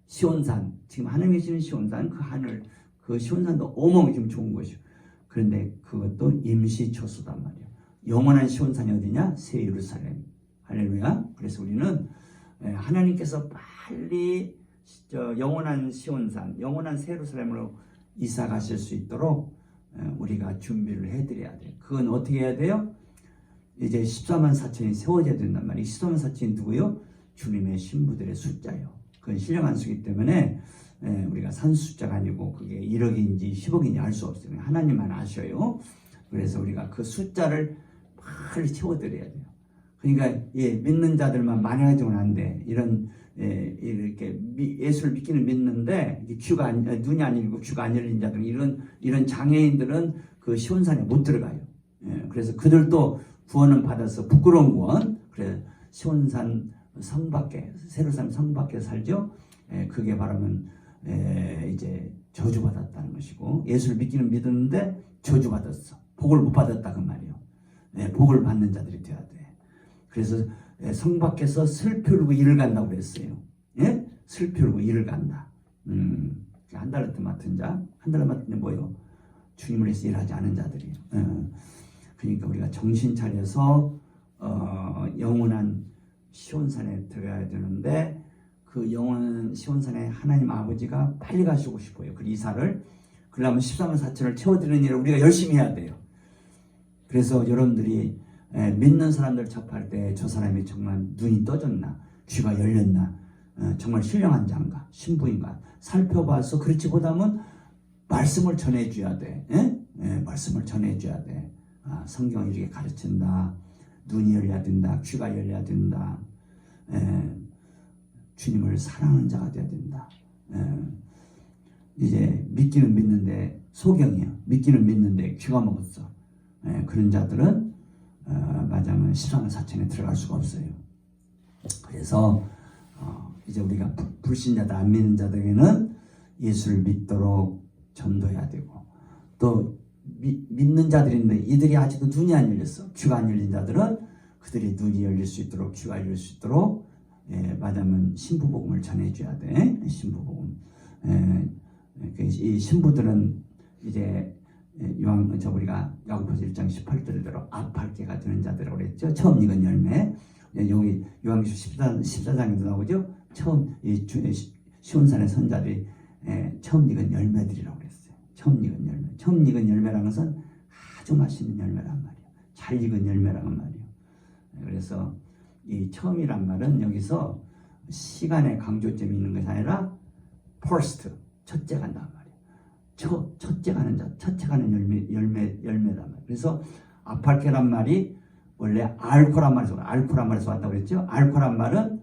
시온산, 지금 하나님이 계시는 시온산, 그 하늘, 그 시온산도 어마어마하게 지금 좋은 것이요. 그런데 그것도 임시 처소단 말이에요. 영원한 시온산이 어디냐? 새 예루살렘. 할렐루야. 그래서 우리는 하나님께서 빨리 영원한 시온산, 영원한 새 예루살렘으로 이사 가실 수 있도록 우리가 준비를 해드려야 돼요. 그건 어떻게 해야 돼요? 이제 14만 4천이 세워져야 된단 말이에요. 14만 4천이 누구요? 주님의 신부들의 숫자요. 그건 신령한 수기 때문에 우리가 산 숫자가 아니고 그게 1억인지 10억인지 알 수 없어요. 하나님만 아셔요. 그래서 우리가 그 숫자를 빨리 채워드려야 돼요. 그러니까 믿는 자들만 많이 가지고는 안 돼. 이렇게 예수를 믿기는 믿는데 눈이 안 열리고 귀가 안 열린 자들, 이런 장애인들은 그 시온산에 못 들어가요. 그래서 그들도 구원은 받아서 부끄러운 구원. 그래서 시온산 성 밖에, 세루살렘 성 밖에 살죠. 그게 말하면 이제 저주받았다는 것이고, 예수를 믿기는 믿었는데 저주받았어. 복을 못 받았다 그 말이에요. 복을 받는 자들이 돼야 돼. 그래서 성 밖에서 슬피우고 일을 간다고 그랬어요. 슬피우고 일을 간다. 한 달러 맡은 자, 한 달러 맡은 자 뭐예요? 주님을 위해서 일하지 않은 자들이에요. 그러니까 우리가 정신 차려서 영원한 시온산에 들어가야 되는데, 그 영원한 시온산에 하나님 아버지가 빨리 가시고 싶어요. 그 이사를. 그러려면 14만 4천을 채워드리는 일을 우리가 열심히 해야 돼요. 그래서 여러분들이 믿는 사람들 접할 때 저 사람이 정말 눈이 떠졌나, 귀가 열렸나, 정말 신령한 자인가, 신부인가 살펴봐서 그렇지 못하면 말씀을 전해줘야 돼. 말씀을 전해줘야 돼. 성경이 이렇게 가르친다. 눈이 열려야 된다. 귀가 열려야 된다. 주님을 사랑하는 자가 되어야 된다. 이제 믿기는 믿는데 소경이야. 믿기는 믿는데 귀가 먹었어. 그런 자들은 맞으면 십상은 사천에 들어갈 수가 없어요. 그래서 이제 우리가 불신자들 안 믿는 자들에게는 예수를 믿도록 전도해야 되고, 또 믿는 자들인데 이들이 아직도 눈이 안 열렸어. 귀가 안 열린 자들은 그들이 눈이 열릴 수 있도록, 귀가 열릴 수 있도록 맞으면 신부복음을 전해줘야 돼. 신부복음. 이 신부들은 이제 우리가 야고보서 1장 18절대로 앞할개가 되는 자들이라고 그랬죠. 처음 익은 열매. 여기 요한계시록 14장에도 나오죠. 처음 이 시온산의 선자들이 처음 익은 열매들이라고 그랬어요. 처음 익은 열매. 처음 익은 열매라는 것은 아주 맛있는 열매란 말이에요. 잘 익은 열매라는 말이에요. 그래서 이 처음이란 말은 여기서 시간의 강조점이 있는 것이 아니라 first, 첫째 간단 말이에요. 첫째 가는 자, 첫째 가는 열매단 말이에요. 그래서 아팔케란 말이 원래 알코란 말에서 왔다고 그랬죠. 알코란 말은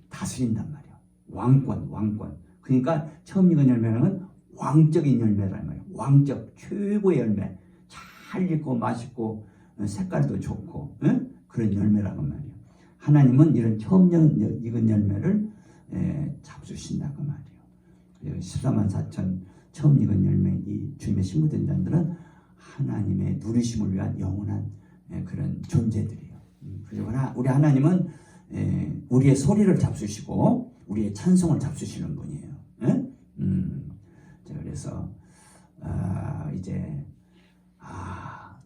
다스린단 말이에요. 왕권. 그러니까 처음 익은 열매는 왕적인 열매란 말이에요. 왕적, 최고의 열매. 잘 익고 맛있고 색깔도 좋고 그런 열매라는 말이에요. 하나님은 이런 처음 익은 열매를 잡수신다고 말이에요. 14만 4천 처음 익은 열매, 이 주님의 신부된 자들은 하나님의 누리심을 위한 영원한 그런 존재들이에요. 그리고 우리 하나님은 우리의 소리를 잡수시고 우리의 찬송을 잡수시는 분이에요. 그래서 이제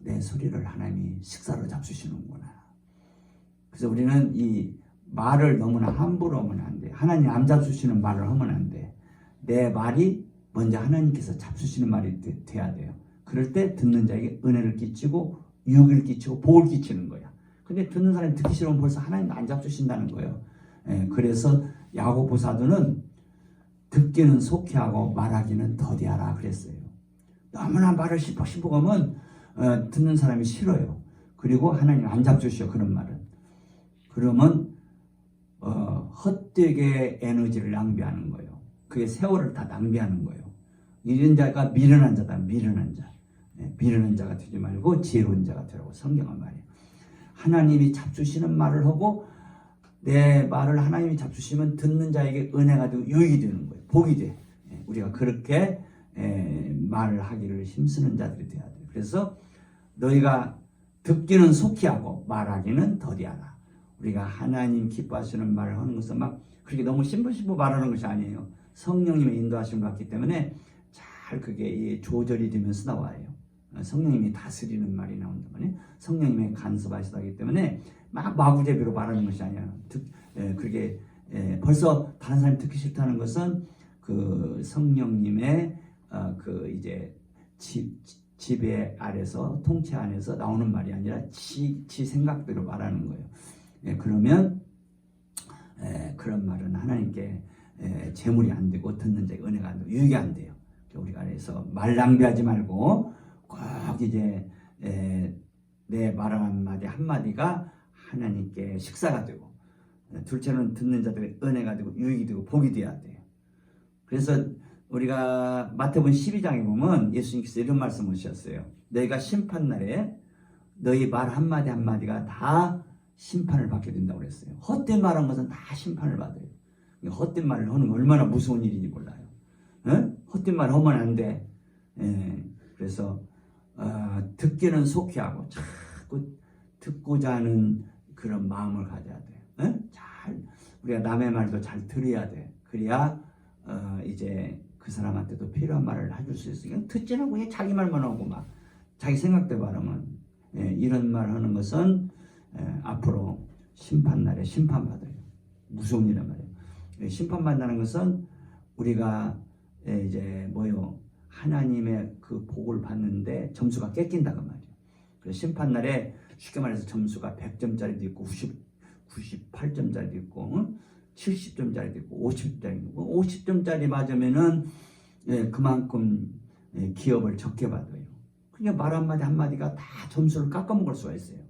내 소리를 하나님이 식사로 잡수시는구나. 그래서 우리는 이 말을 너무나 함부로 하면 안 돼. 하나님 안 잡수시는 말을 하면 안 돼. 내 말이 먼저 하나님께서 잡수시는 말이 돼야 돼요. 그럴 때 듣는 자에게 은혜를 끼치고 유익을 끼치고 복을 끼치는 거야. 근데 듣는 사람이 듣기 싫으면 벌써 하나님 안 잡수신다는 거예요. 그래서 야고보 사도는 듣기는 속히 하고 말하기는 더디하라 그랬어요. 너무나 말을 씹어가면 듣는 사람이 싫어요. 그리고 하나님 안 잡수셔 그런 말은. 그러면 헛되게 에너지를 낭비하는 거예요. 그게 세월을 다 낭비하는 거예요. 이런 자가 미련한 자다. 미련한 자. 미련한 자가 되지 말고 지혜로운 자가 되라고 성경은 말이에요. 하나님이 잡수시는 말을 하고 내 말을 하나님이 잡수시면 듣는 자에게 은혜가 되고 유익이 되는 거예요. 복이 돼. 우리가 그렇게 말을 하기를 힘쓰는 자들이 되어야 돼요. 그래서 너희가 듣기는 속히 하고 말하기는 더디하라. 우리가 하나님 기뻐하시는 말을 하는 것은 막 그렇게 너무 신부신부 말하는 것이 아니에요. 성령님의 인도하심을 받기 때문에 잘 그게 조절이 되면서 나와요. 성령님이 다스리는 말이 나온단 말이에요. 성령님의 간섭하시기 때문에 막 마구제비로 말하는 것이 아니야. 그게 벌써 다른 사람이 듣기 싫다는 것은 그 성령님의 그 이제 지배 아래서 통치 안에서 나오는 말이 아니라 지 생각대로 말하는 거예요. 그러면 그런 말은 하나님께 재물이 안 되고 듣는 자에게 은혜가 안 되고 유익이 안 돼요. 우리가 그래서 말 낭비하지 말고 꼭 이제 내 말 한마디가 하나님께 식사가 되고 둘째는 듣는 자들의 은혜가 되고 유익이 되고 복이 되어야 돼요. 그래서 우리가 마태복음 12장에 보면 예수님께서 이런 말씀을 하셨어요. 너희가 심판날에 너희 말 한마디 한마디가 다 심판을 받게 된다고 그랬어요. 헛된 말한 것은 다 심판을 받아요. 헛된 말을 하는 건 얼마나 무서운 일인지 몰라요. 헛된 말 하면 안 돼. 그래서 듣기는 속히 하고 자꾸 듣고자 하는 그런 마음을 가져야 돼. 잘 우리가 남의 말도 잘 들어야 돼. 그래야 이제 그 사람한테도 필요한 말을 해줄 수 있어. 그냥 듣지는 않고 그냥 자기 말만 하고 막 자기 생각대로 말하면 이런 말 하는 것은 앞으로 심판날에 심판받아요. 무서운 일이란 말이에요. 심판받는다는 것은 우리가 이제 하나님의 그 복을 받는데 점수가 깎인다고 말이에요. 그래서 심판날에 쉽게 말해서 점수가 100점짜리도 있고 98점짜리도 있고 70점짜리도 있고 50점짜리도 있고 50점짜리 맞으면은 그만큼 기업을 적게 받아요. 그러니까 말 한마디 한마디가 다 점수를 깎아먹을 수가 있어요.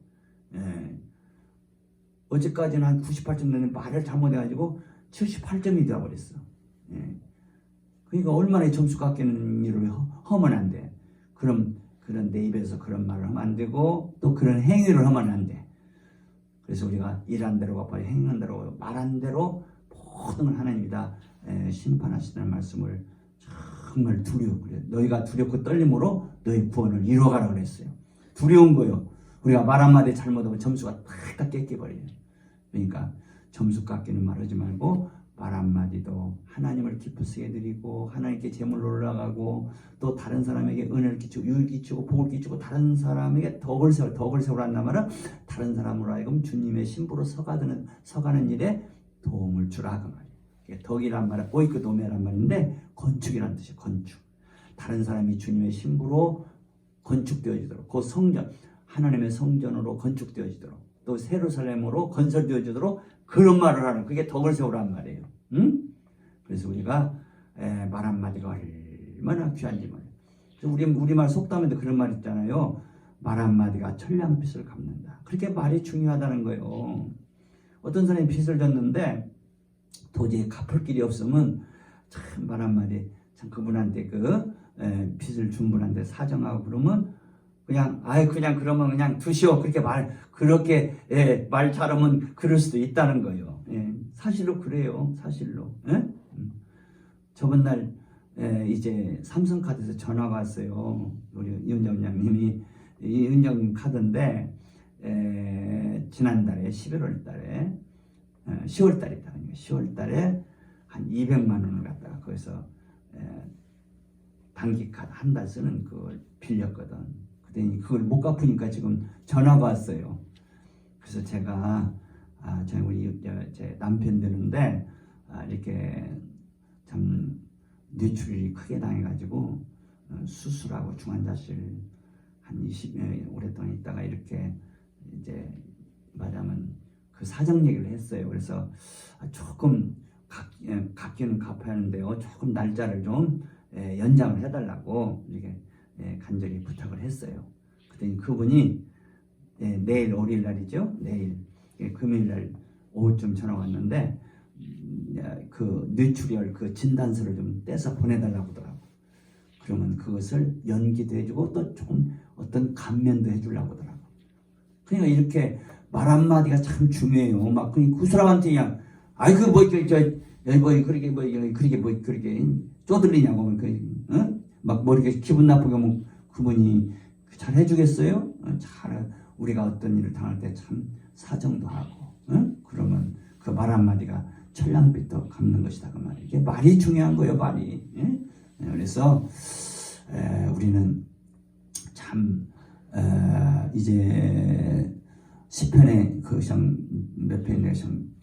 어제까지는 한 98점 되는 말을 잘못해가지고 78점이 되어버렸어. 그러니까 얼마나 점수 깎이는 일을 하면 안 돼. 그럼 그런 내 입에서 그런 말을 하면 안 되고 또 그런 행위를 하면 안 돼. 그래서 우리가 일한 대로 갚아야 행한 대로 말한 대로 모든 걸 하나님이 다 심판하시다는 말씀을 정말 두려워 그래요. 너희가 두렵고 떨림으로 너희 구원을 이루어가라 그랬어요. 두려운 거요. 우리가 말 한마디 잘못하면 점수가 탁 깎여버려요. 그러니까 점수 깎이는 말 하지 말고 말 한마디도 하나님을 기쁘시게 해드리고 하나님께 제물로 올라가고 또 다른 사람에게 은혜를 끼치고 유익 끼치고 복을 끼치고 다른 사람에게 덕을 세우란단 말은 다른 사람으로 하여금 주님의 신부로 서가는 일에 도움을 주라 그 말이에요. 덕이란 말은 오이크도메란 말인데 건축이란 뜻이에요. 건축. 다른 사람이 주님의 신부로 건축되어지도록 그 성전 하나님의 성전으로 건축되어지도록 또 예루살렘으로 건설되어지도록 그런 말을 하는 그게 덕을 세우란 말이에요. 응? 그래서 우리가 말 한마디가 얼마나 귀한지 말이에요. 우리말 속담에도 그런 말 있잖아요. 말 한마디가 천냥빚을 갚는다. 그렇게 말이 중요하다는 거예요. 어떤 사람이 빚을 졌는데 도저히 갚을 길이 없으면 참 말 한마디 참 그분한테 빚을 준 분한테 사정하고 그러면 그냥 그러면 그냥 두시오 그렇게 말 잘하면 그럴 수도 있다는 거예요. 사실로 그래요. 사실로. 저번 날 이제 삼성카드에서 전화가 왔어요. 우리 윤정장님이 이 윤정님 카드인데 지난달에 11월 달에 10월 달이다. 10월 달에 한 200만 원을 갖다가 거기서 단기카드 한 달 쓰는 그걸 빌렸거든. 그걸 못 갚으니까 지금 전화가 왔어요. 그래서 제가 우리 제 남편 되는데 이렇게 참 뇌출혈이 크게 당해가지고 수술하고 중환자실 한 20여 오랫동안 있다가 이렇게 이제 말하면 그 사정 얘기를 했어요. 그래서 조금 갚기는 갚아야 하는데요. 조금 날짜를 좀 연장을 해달라고 이렇게 간절히 부탁을 했어요. 그랬더니 그분이 내일 월요일 날이죠. 내일 금요일 날 오후쯤 전화가 왔는데 그 뇌출혈 그 진단서를 좀 떼서 보내달라고 하더라고. 그러면 그것을 연기도 해주고 또 조금 어떤 감면도 해주려고 하더라고. 그러니까 이렇게 말 한마디가 참 중요해요. 막 그 사람한테 그냥 그렇게 쪼들리냐고 막 이렇게 기분 나쁘게 하면 그분이 잘 해주겠어요? 우리가 어떤 일을 당할 때 참 사정도 하고 그러면 그 말 한마디가 천냥빚도 갚는 것이다 그 말이에요. 이게 말이 중요한 거예요. 말이. 그래서 우리는 참 이제 시편의 몇 편인가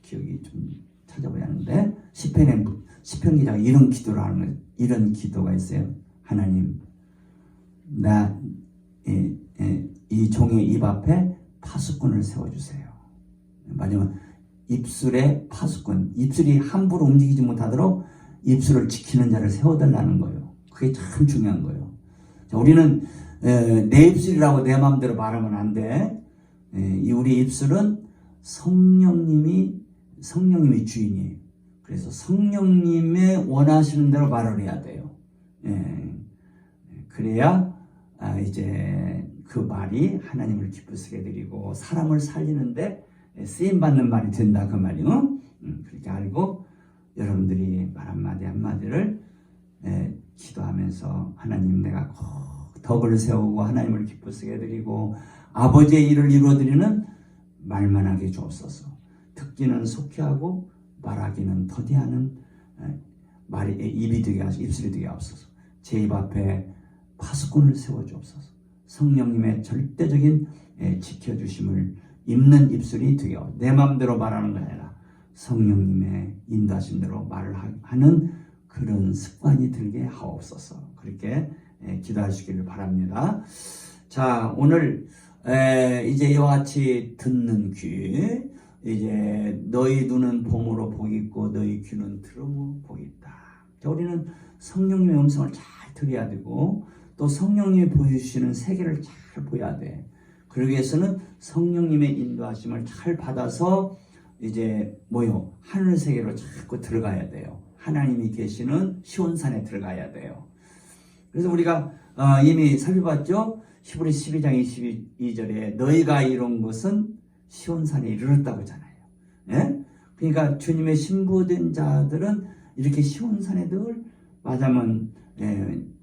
기억이 좀 찾아봐야 하는데 시편 기자가 이런 기도를 하는 거예요. 이런 기도가 있어요. 하나님 이 종의 입 앞에 파수꾼을 세워주세요. 마지막 입술에 파수꾼, 입술이 함부로 움직이지 못하도록 입술을 지키는 자를 세워달라는 거예요. 그게 참 중요한 거예요. 자, 우리는 내 입술이라고 내 마음대로 말하면 안 돼. 우리 입술은 성령님이 주인이에요. 그래서 성령님의 원하시는 대로 말을 해야 돼요. 그래야 이제 그 말이 하나님을 기쁘시게 해드리고 사람을 살리는데 쓰임받는 말이 된다 그 말이요. 그렇게 알고 여러분들이 말 한마디 한마디를 기도하면서 하나님 내가 꼭 덕을 세우고 하나님을 기쁘시게 해드리고 아버지의 일을 이루어드리는 말만 하게 주옵소서. 듣기는 속히 하고 말하기는 더디하는 입이 되게 하시고 입술이 되게 하옵소서. 제 입 앞에 파수꾼을 세워주옵소서. 성령님의 절대적인 지켜주심을 입는 입술이 되게 하옵소서. 내 마음대로 말하는 거 아니라 성령님의 인도하신 대로 말을 하는 그런 습관이 들게 하옵소서. 그렇게 기도하시기를 바랍니다. 자, 오늘 이제 이와 같이 듣는 귀, 이제 너희 눈은 봄으로 복이 있고 너희 귀는 들음으로 복이 있다. 자, 우리는 성령님의 음성을 잘 들어야 되고 또 성령님이 보여주시는 세계를 잘 보여야 돼. 그러기 위해서는 성령님의 인도하심을 잘 받아서 이제 하늘 세계로 자꾸 들어가야 돼요. 하나님이 계시는 시온산에 들어가야 돼요. 그래서 우리가 이미 살펴봤죠. 히브리 12장 22절에 너희가 이룬 것은 시온산에 이르렀다고 하잖아요. 예? 그러니까 주님의 신부된 자들은 이렇게 시온산에 늘 맞으면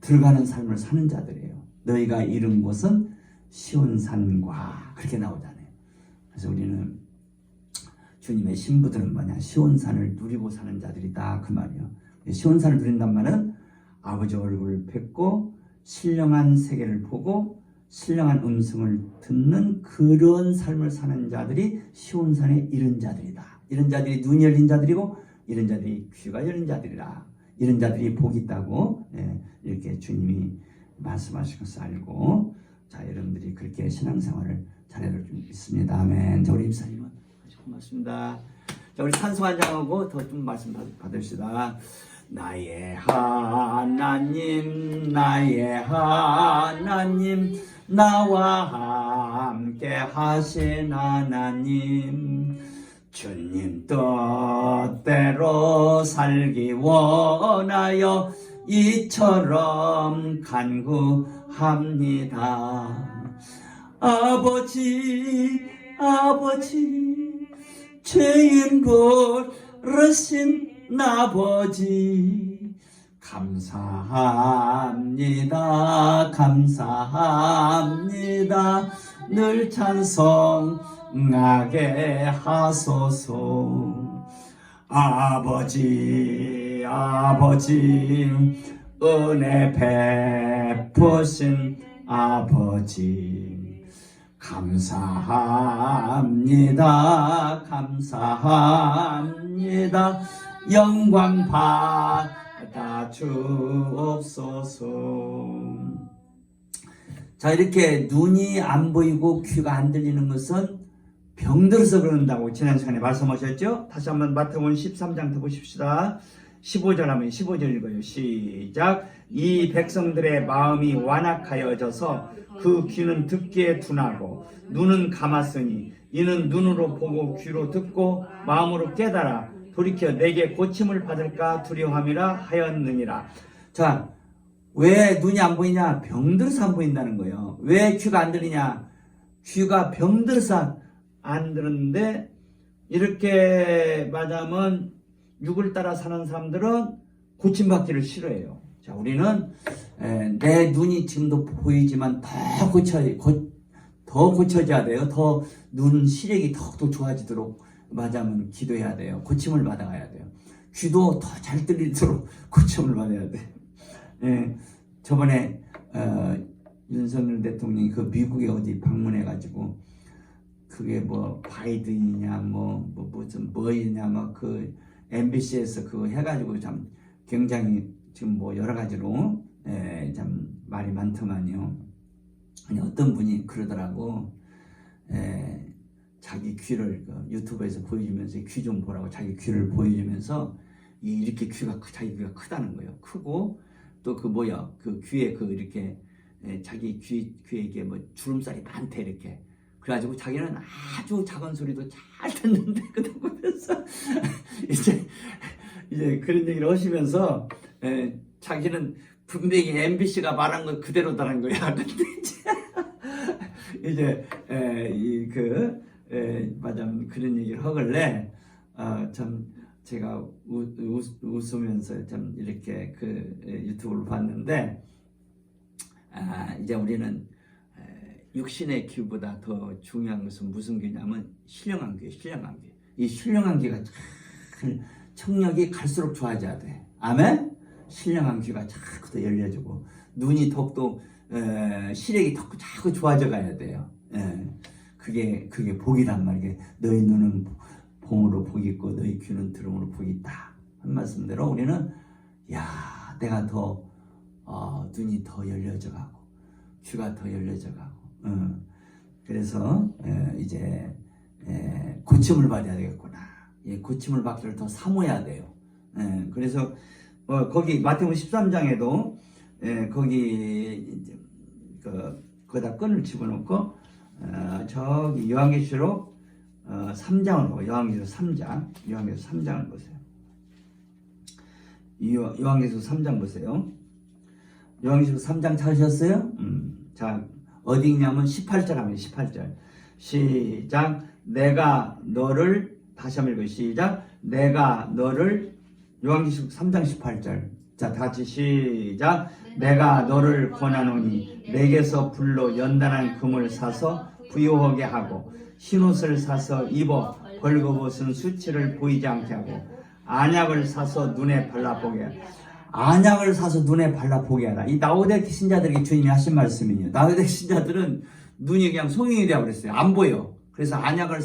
들어가는 삶을 사는 자들이에요. 너희가 이룬 곳은 시온산과 그렇게 나오잖아요. 그래서 우리는 주님의 신부들은 시온산을 누리고 사는 자들이다 그 말이에요. 시온산을 누린단 말은 아버지 얼굴을 뵙고 신령한 세계를 보고 신령한 음성을 듣는 그런 삶을 사는 자들이 시온산에 이른 자들이다. 이런 자들이 눈이 열린 자들이고 이런 자들이 귀가 열린 자들이라. 이런 자들이 복이 있다고 이렇게 주님이 말씀하신 것을 알고, 자, 여러분들이 그렇게 신앙생활을 잘해야 될 줄 믿습니다. 아멘. 자, 우리 임사님은 고맙습니다. 자, 우리 찬송 한 장하고 더 좀 말씀 받읍시다. 나의 하나님, 나의 하나님, 나와 함께 하신 하나님, 주님 뜻대로 살기 원하여 이처럼 간구합니다. 아버지, 아버지, 죄인 부르신 아버지, 감사합니다, 감사합니다. 늘 찬송하게 하소서. 아버지, 아버지, 은혜 베푸신 아버지, 감사합니다, 감사합니다. 영광 받아 주옵소서. 자, 이렇게 눈이 안 보이고 귀가 안 들리는 것은 병들어서 그런다고 지난 시간에 말씀하셨죠? 다시 한번 마태복음 13장 더 보십시다. 15절 하면 15절 읽어요. 시작. 이 백성들의 마음이 완악하여져서 그 귀는 듣기에 둔하고 눈은 감았으니 이는 눈으로 보고 귀로 듣고 마음으로 깨달아 돌이켜 내게 고침을 받을까 두려움이라 하였느니라. 자, 왜 눈이 안 보이냐? 병들어서 안 보인다는 거예요. 왜 귀가 안 들리냐? 귀가 병들어서 안 들었는데, 이렇게 말하면 육을 따라 사는 사람들은 고침받기를 싫어해요. 자, 우리는 내 눈이 지금도 보이지만 더 고쳐져야 돼요. 더 눈 시력이 더욱더 좋아지도록 맞으면 기도해야 돼요. 고침을 받아가야 돼요. 귀도 더 잘 들리도록 고침을 받아야 돼요. 저번에 윤석열 대통령이 그 미국에 어디 방문해가지고 그게 바이든이냐 무슨 뭐이냐 그 MBC에서 그거 해가지고 참 굉장히 지금 여러 가지로 참 말이 많더만요. 아니, 어떤 분이 그러더라고. 자기 귀를 유튜브에서 보여주면서 귀 좀 보라고 자기 귀를 보여주면서 이렇게 자기 귀가 크다는 거예요. 크고 또 그 귀에 이렇게 자기 귀에 이게 주름살이 많대 이렇게. 그래가지고 자기는 아주 작은 소리도 잘 듣는데 그러면서 이제 그런 얘기를 하시면서 자기는 분명히 MBC가 말한 건 그대로다는 거야. 근데 이제 맞아 그런 얘기를 하길래 참 제가 웃으면서 참 이렇게 유튜브를 봤는데, 이제 우리는 육신의 귀보다 더 중요한 것은 무슨 귀냐면 신령한 귀, 신령한 귀. 이 신령한 귀가 청력이 갈수록 좋아져야 돼. 아멘? 신령한 귀가 자꾸 더 열려주고 눈이 더욱더 시력이 더 자꾸 좋아져 가야 돼요. 그게 복이란 말이에요. 너희 눈은 봄으로 복이 있고 너희 귀는 들음으로 복이 있다. 한 말씀대로 우리는 내가 더 눈이 더 열려져 가고 귀가 더 열려져 가고 그래서 이제 고침을 받아야 되겠구나. 예, 고침을 받기를 더 사모해야 돼요. 그래서 거기 마태복음 13장에도 거기 거기다 끈을 집어넣고 저기 요한계시록 3장을 보고 요한계시록 3장을 보세요. 요한계시록 3장 보세요. 요한계시록 3장 찾으셨어요? 자, 어디 있냐면 18절 하면 18절. 시작. 내가 너를 다시 한번 읽어요. 시작. 내가 너를 요한계시록 3장 18절. 자, 다시 시작. 내가 너를 권하노니 내게서 불로 연단한 금을 사서 부유하게 하고 흰옷을 사서 입어 벌거벗은 수치를 보이지 않게 하고 안약을 사서 눈에 발라보게 하라. 안약을 사서 눈에 발라보게 하라. 이 라오디게아 신자들에게 주님이 하신 말씀이에요. 라오디게아 신자들은 눈이 그냥 송영이 되어 버렸어요. 안 보여. 그래서 안약을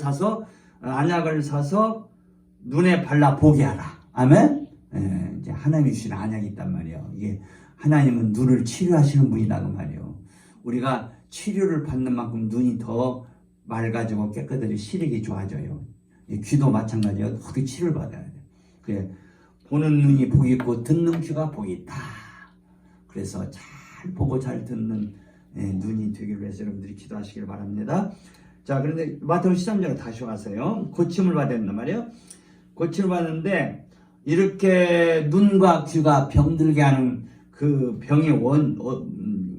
사서 눈에 발라보게 하라. 아멘. 이제 하나님이 주신 안약이 있단 말이에요. 이게 하나님은 눈을 치료하시는 분이다 그 말이에요. 우리가 치료를 받는 만큼 눈이 더 맑아지고 깨끗하게 시력이 좋아져요. 귀도 마찬가지예요. 어떻게 치료를 받아야 돼요. 그래, 보는 눈이 복이 있고 듣는 귀가 복이 있다. 그래서 잘 보고 잘 듣는 눈이 되기를 위해서 여러분들이 기도하시길 바랍니다. 자, 그런데 마태복음 13장에 다시 와서요. 고침을 받아야 된단 말이에요. 고침을 받는데 이렇게 눈과 귀가 병들게 하는 그 병의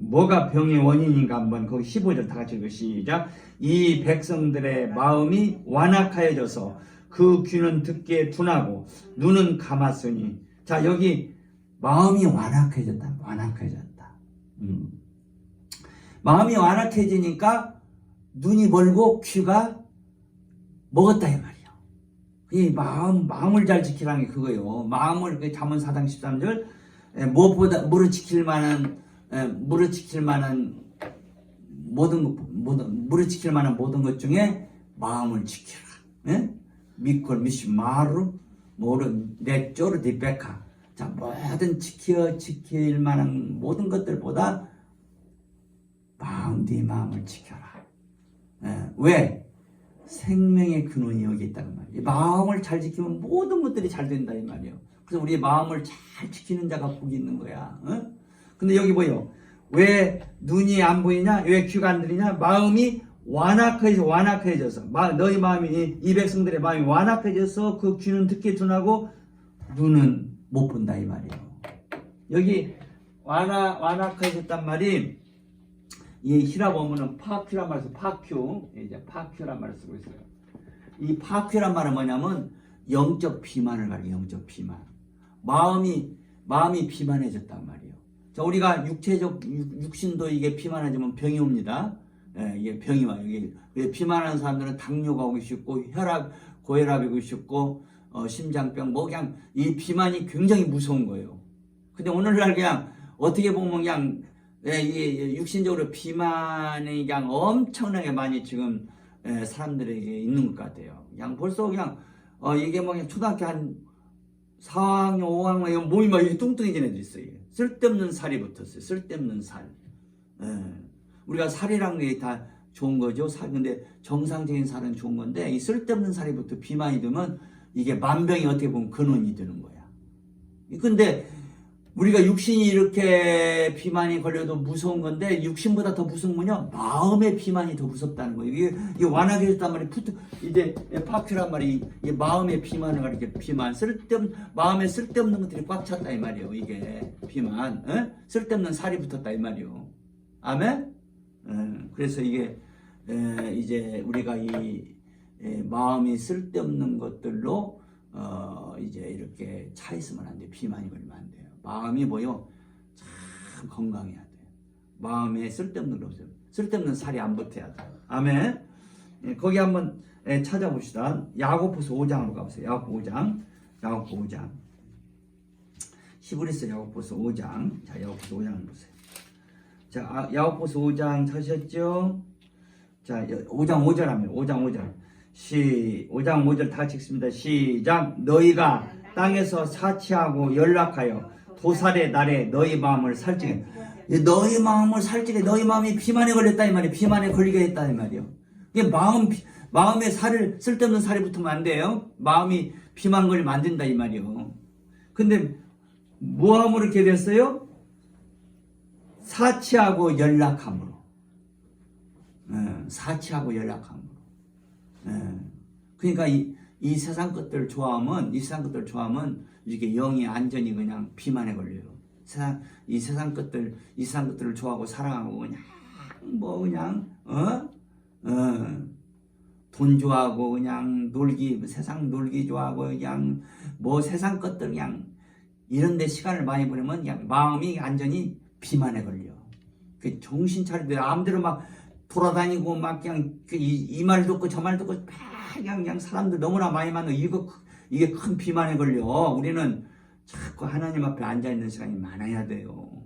뭐가 병의 원인인가 한번 거기 15절 다 같이 읽어 시작. 이 백성들의 마음이 완악하여져서 그 귀는 듣기에 둔하고 눈은 감았으니. 자, 여기 마음이 완악해졌다. 마음이 완악해지니까 눈이 멀고 귀가 먹었다 이 말이에요. 이 마음을 잘 지키라는 게 그거예요. 마음을 잠언 4장 13절 무엇보다 무릇 지킬 만한 모든 것 중에 마음을 지키라. 미콜 미시 마루 모르 내 쪼르 디베카. 자, 모든 지킬 만한 모든 것들보다 네 마음을 지켜라. 왜? 생명의 근원이 여기 있다는 말이에요. 마음을 잘 지키면 모든 것들이 잘 된다 이 말이에요. 그래서 우리의 마음을 잘 지키는 자가 복이 있는 거야. 근데 여기 뭐예요? 왜 눈이 안 보이냐? 왜 귀가 안 들리냐? 마음이 완악해져서 너희 마음이 이 백성들의 마음이 완악해져서 그 귀는 듣기 둔하고 눈은 못 본다 이 말이에요. 여기 완악해졌단 말이 이 히랍 어문은 파큐란 말을 파큐, 이제 파큐란 말을 쓰고 있어요. 이 파큐란 말은 뭐냐면 영적 비만을 가리켜. 영적 비만. 마음이 비만해졌단 말이에요. 자, 우리가 육신도 이게 비만해지면 병이 옵니다. 이게 병이 와요. 이게 비만한 사람들은 당뇨가 오기 쉽고 고혈압이 오기 쉽고 심장병 그냥 이 비만이 굉장히 무서운 거예요. 근데 오늘날 그냥 어떻게 보면 그냥 이 육신적으로 비만이 그냥 엄청나게 많이 지금 사람들에게 있는 것 같아요. 그냥 벌써 그냥 이게 뭐 그냥 초등학교 한 4학년, 5학년 몸이 막 이렇게 뚱뚱해진 애들 있어요. 쓸데없는 살이 붙었어요. 쓸데없는 살. 우리가 살이란 게 다 좋은 거죠. 근데 정상적인 살은 좋은 건데 이 쓸데없는 살이 붙어 비만이 되면 이게 만병이 어떻게 보면 근원이 되는 거야. 근데 우리가 육신이 이렇게 비만이 걸려도 무서운 건데 육신보다 더 무서운 거냐? 마음의 비만이 더 무섭다는 거예요. 이게 완악해졌단 말이 이제 파큐란 말이 이게 마음의 비만을 가리켜. 비만 마음에 쓸데없는 것들이 꽉 찼다 이 말이에요. 이게 비만, 쓸데없는 살이 붙었다 이 말이에요. 아멘. 그래서 이게 이제 우리가 이 마음이 쓸데없는 것들로 이제 이렇게 차 있으면 안 돼. 비만이 걸리면 안 돼요. 마음이 뭐요? 참 건강해야 돼. 마음에 쓸데없는 거 없어요. 쓸데없는 살이 안 붙어야 돼. 아멘. 거기 한번 찾아봅시다. 야고보서 5장으로 가보세요. 야고보 5장. 히브리서 야고보서 5장. 자, 야고보서 5장을 보세요. 자, 야고보서 5장 찾으셨죠? 자, 5장 5절 하면 5장 5절. 5장 5절 다 읽습니다. 시작. 너희가 땅에서 사치하고 연락하여 도살의 날에 너희 마음을 살찌게. 너희 마음을 살찌게 너희 마음이 비만에 걸렸다 이 말이에요. 비만에 걸리게 했다 이 말이에요. 이게 마음에 쓸데없는 살이 붙으면 안 돼요. 마음이 비만 걸리면 안 된다 이 말이에요. 근데 뭐함으로 이렇게 됐어요? 사치하고 연락함으로. 사치하고 연락함으로. 그러니까 이 세상 것들 좋아하면 이렇게 영이 안전히 그냥 비만에 걸려요. 이 세상 것들을 좋아하고 사랑하고 그냥 돈 좋아하고 그냥 세상 놀기 좋아하고 그냥 세상 것들 그냥 이런데 시간을 많이 보내면 그냥 마음이 완전히 비만에 걸려. 그 정신 차리되 마음대로 막 돌아다니고 막 그냥 이 말 듣고 저 말 듣고 그냥 사람들 너무나 많이 만나고 이게 큰 비만에 걸려. 우리는 자꾸 하나님 앞에 앉아있는 시간이 많아야 돼요.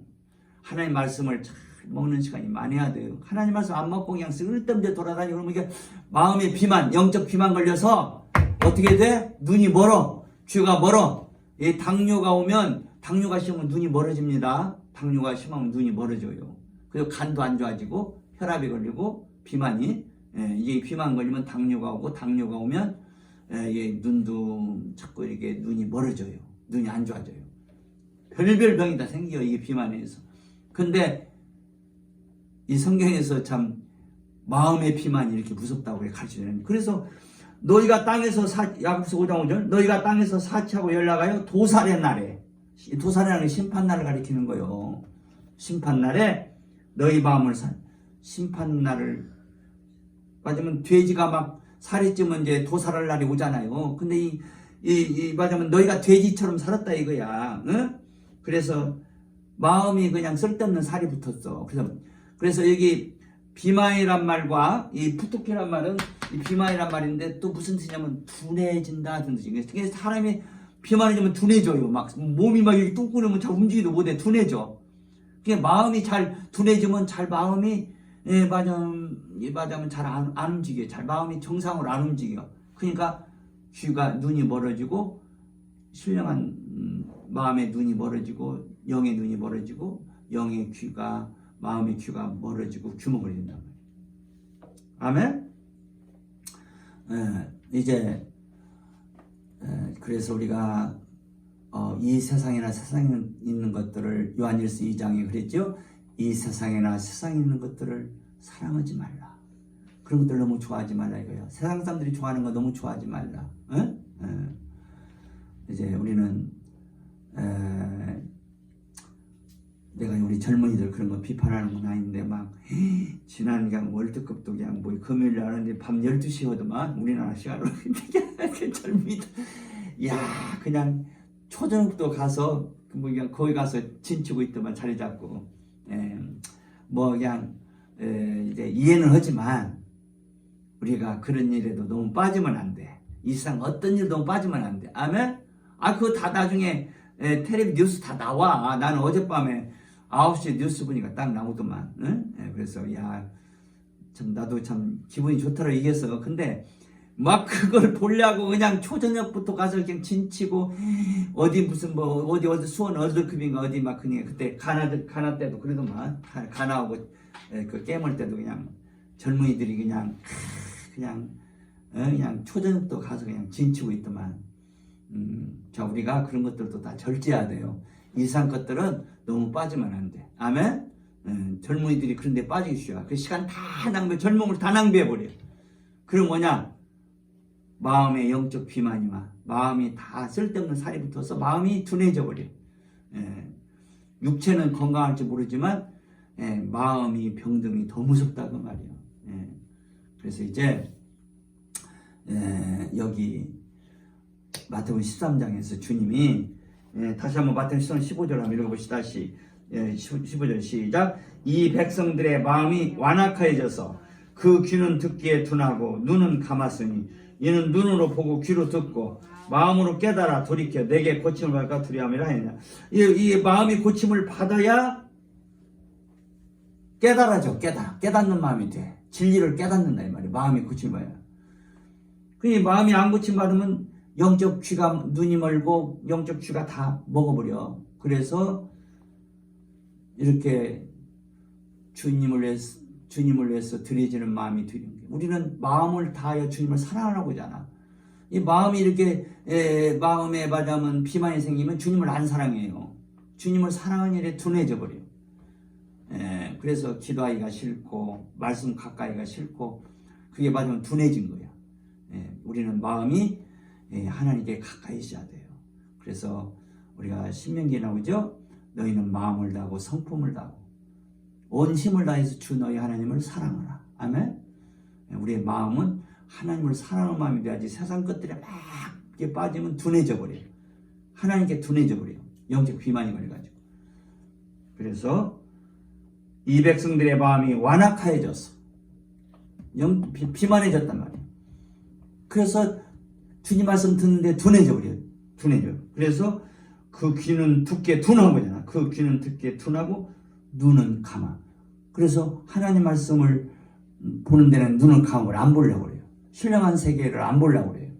하나님 말씀을 잘 먹는 시간이 많아야 돼요. 하나님 말씀 안 먹고 그냥 쓸데없는 데 돌아다니고 그러면 이게 마음의 비만, 영적 비만 걸려서 어떻게 돼? 눈이 멀어. 귀가 멀어. 이 당뇨가 심하면 눈이 멀어집니다. 당뇨가 심하면 눈이 멀어져요. 그리고 간도 안 좋아지고 혈압이 걸리고 비만이 이게 비만 걸리면 당뇨가 오고 당뇨가 오면 눈도 자꾸 이렇게 눈이 멀어져요. 눈이 안 좋아져요. 별별 병이 다 생겨요. 이게 비만에서. 근데 이 성경에서 참 마음의 비만이 이렇게 무섭다고 가르치는. 그래서 너희가 땅에서 야고보서 5장 5절 너희가 땅에서 사치하고 연락하여 도살의 날에 도살의 심판날을 가리키는 거예요. 심판날에 너희 마음을 심판날을 맞으면 돼지가 막 살이 찌면 이제 도살할 날이 오잖아요. 근데 맞으면 너희가 돼지처럼 살았다 이거야. 응? 그래서 마음이 그냥 쓸데없는 살이 붙었어. 그래서 여기 비만이란 말과 이 푸토키란 말은 이 비만이란 말인데 또 무슨 뜻이냐면 둔해진다 는 뜻이에요. 그래서 사람이 비만해지면 둔해져요. 막 몸이 막 이렇게 뚝 끊으면 잘 움직이도 못해. 둔해져. 그게 마음이 잘 둔해지면 마음이 맞으면 잘 안 움직여. 마음이 정상으로 안 움직여. 그러니까 눈이 멀어지고 신령한 마음의 눈이 멀어지고 영의 눈이 멀어지고 마음의 귀가 멀어지고 규목을 된단 말이에요. 아멘. 이제 그래서 우리가 이 세상에 있는 것들을 요한일서 2장에 그랬죠. 이 세상에 있는 것들을 사랑하지 말라. 그런 것들 너무 좋아하지 말라 이거예요. 세상 사람들이 좋아하는 거 너무 좋아하지 말라. 이제 우리는 내가 우리 젊은이들 그런 거 비판하는 건 아닌데 막 지난 그냥 월드컵도 그냥 금요일 하는데 밤 12시에 오더만 우리나라 시간으로 그 젊은이들 그냥 초저녁도 가서 그냥 거기 가서 진치고 있더만 자리 잡고 그냥 이제 이해는 하지만 우리가 그런 일에도 너무 빠지면 안 돼. 이 세상 어떤 일도 너무 빠지면 안 돼. 아멘? 그거 다 나중에 텔레비 뉴스 다 나와. 나는 어젯밤에 9시에 뉴스 보니까 딱 나오더만. 응? 그래서 참 나도 참 기분이 좋더라 이게서. 근데 막 그걸 보려고 그냥 초저녁부터 가서 그냥 진치고 어디 무슨 어디 수원 월드컵인가 어디 막 그냥 그때 가나 때도 그러더만. 가나하고 그 게임할 때도 그냥 젊은이들이 그냥 초저녁도 가서 그냥 진치고 있더만. 자, 우리가 그런 것들도 다 절제해야 돼요. 이상 것들은 너무 빠지면 안 돼. 아멘? 젊은이들이 그런 데 빠지기 쉬워. 그 시간 다 젊음을 다 낭비해버려. 그럼 뭐냐? 마음의 영적 비만이 와. 마음이 다 쓸데없는 살이 붙어서 마음이 둔해져 버려. 육체는 건강할지 모르지만 마음이 병듦이 더 무섭다고 말이에요. 그래서 이제 여기 마태복음 13장에서 주님이 다시 한번 마태복음 15절 한번 읽어봅시다. 15절 시작. 이 백성들의 마음이 완악해져서 그 귀는 듣기에 둔하고 눈은 감았으니 이는 눈으로 보고 귀로 듣고 마음으로 깨달아 돌이켜 내게 고침을 받을까 두려움이라 하느냐. 이 마음이 고침을 받아야 깨달아져. 깨닫는 마음이 돼. 진리를 깨닫는다 이 말이야. 마음이 고침을 받아야. 그 마음이 안 고침 받으면 영적 귀가 눈이 멀고 영적 귀가 다 먹어버려. 그래서 이렇게 주님을 위해서 드려지는 마음이 드린 거예요. 우리는 마음을 다하여 주님을 사랑하려고 하잖아. 이 마음이 이렇게 마음에 말하면 비만이 생기면 주님을 안 사랑해요. 주님을 사랑하는 일에 둔해져 버려요. 그래서 기도하기가 싫고 말씀 가까이가 싫고 그게 맞으면 둔해진 거야. 우리는 마음이 하나님께 가까이 있어야 돼요. 그래서 우리가 신명기에 나오죠. 너희는 마음을 다하고 성품을 다하고 온 힘을 다해서 주 너희 하나님을 사랑하라. 아멘. 우리의 마음은 하나님을 사랑하는 마음이 돼야지 세상 것들에 막 이렇게 빠지면 둔해져 버려요. 하나님께 둔해져 버려요. 영적 비만이 걸려가지고. 그래서 이 백성들의 마음이 완악하여졌어. 비만해졌단 말이에요. 그래서 주님 말씀 듣는데 둔해져 버려요. 둔해져요. 그래서 그 귀는 듣기에 둔한 거잖아. 그 귀는 듣기에 둔하고 눈은 감아. 그래서 하나님 말씀을 보는 데는 눈을 감으면 안 보려고 그래요. 신령한 세계를 안 보려고 그래요.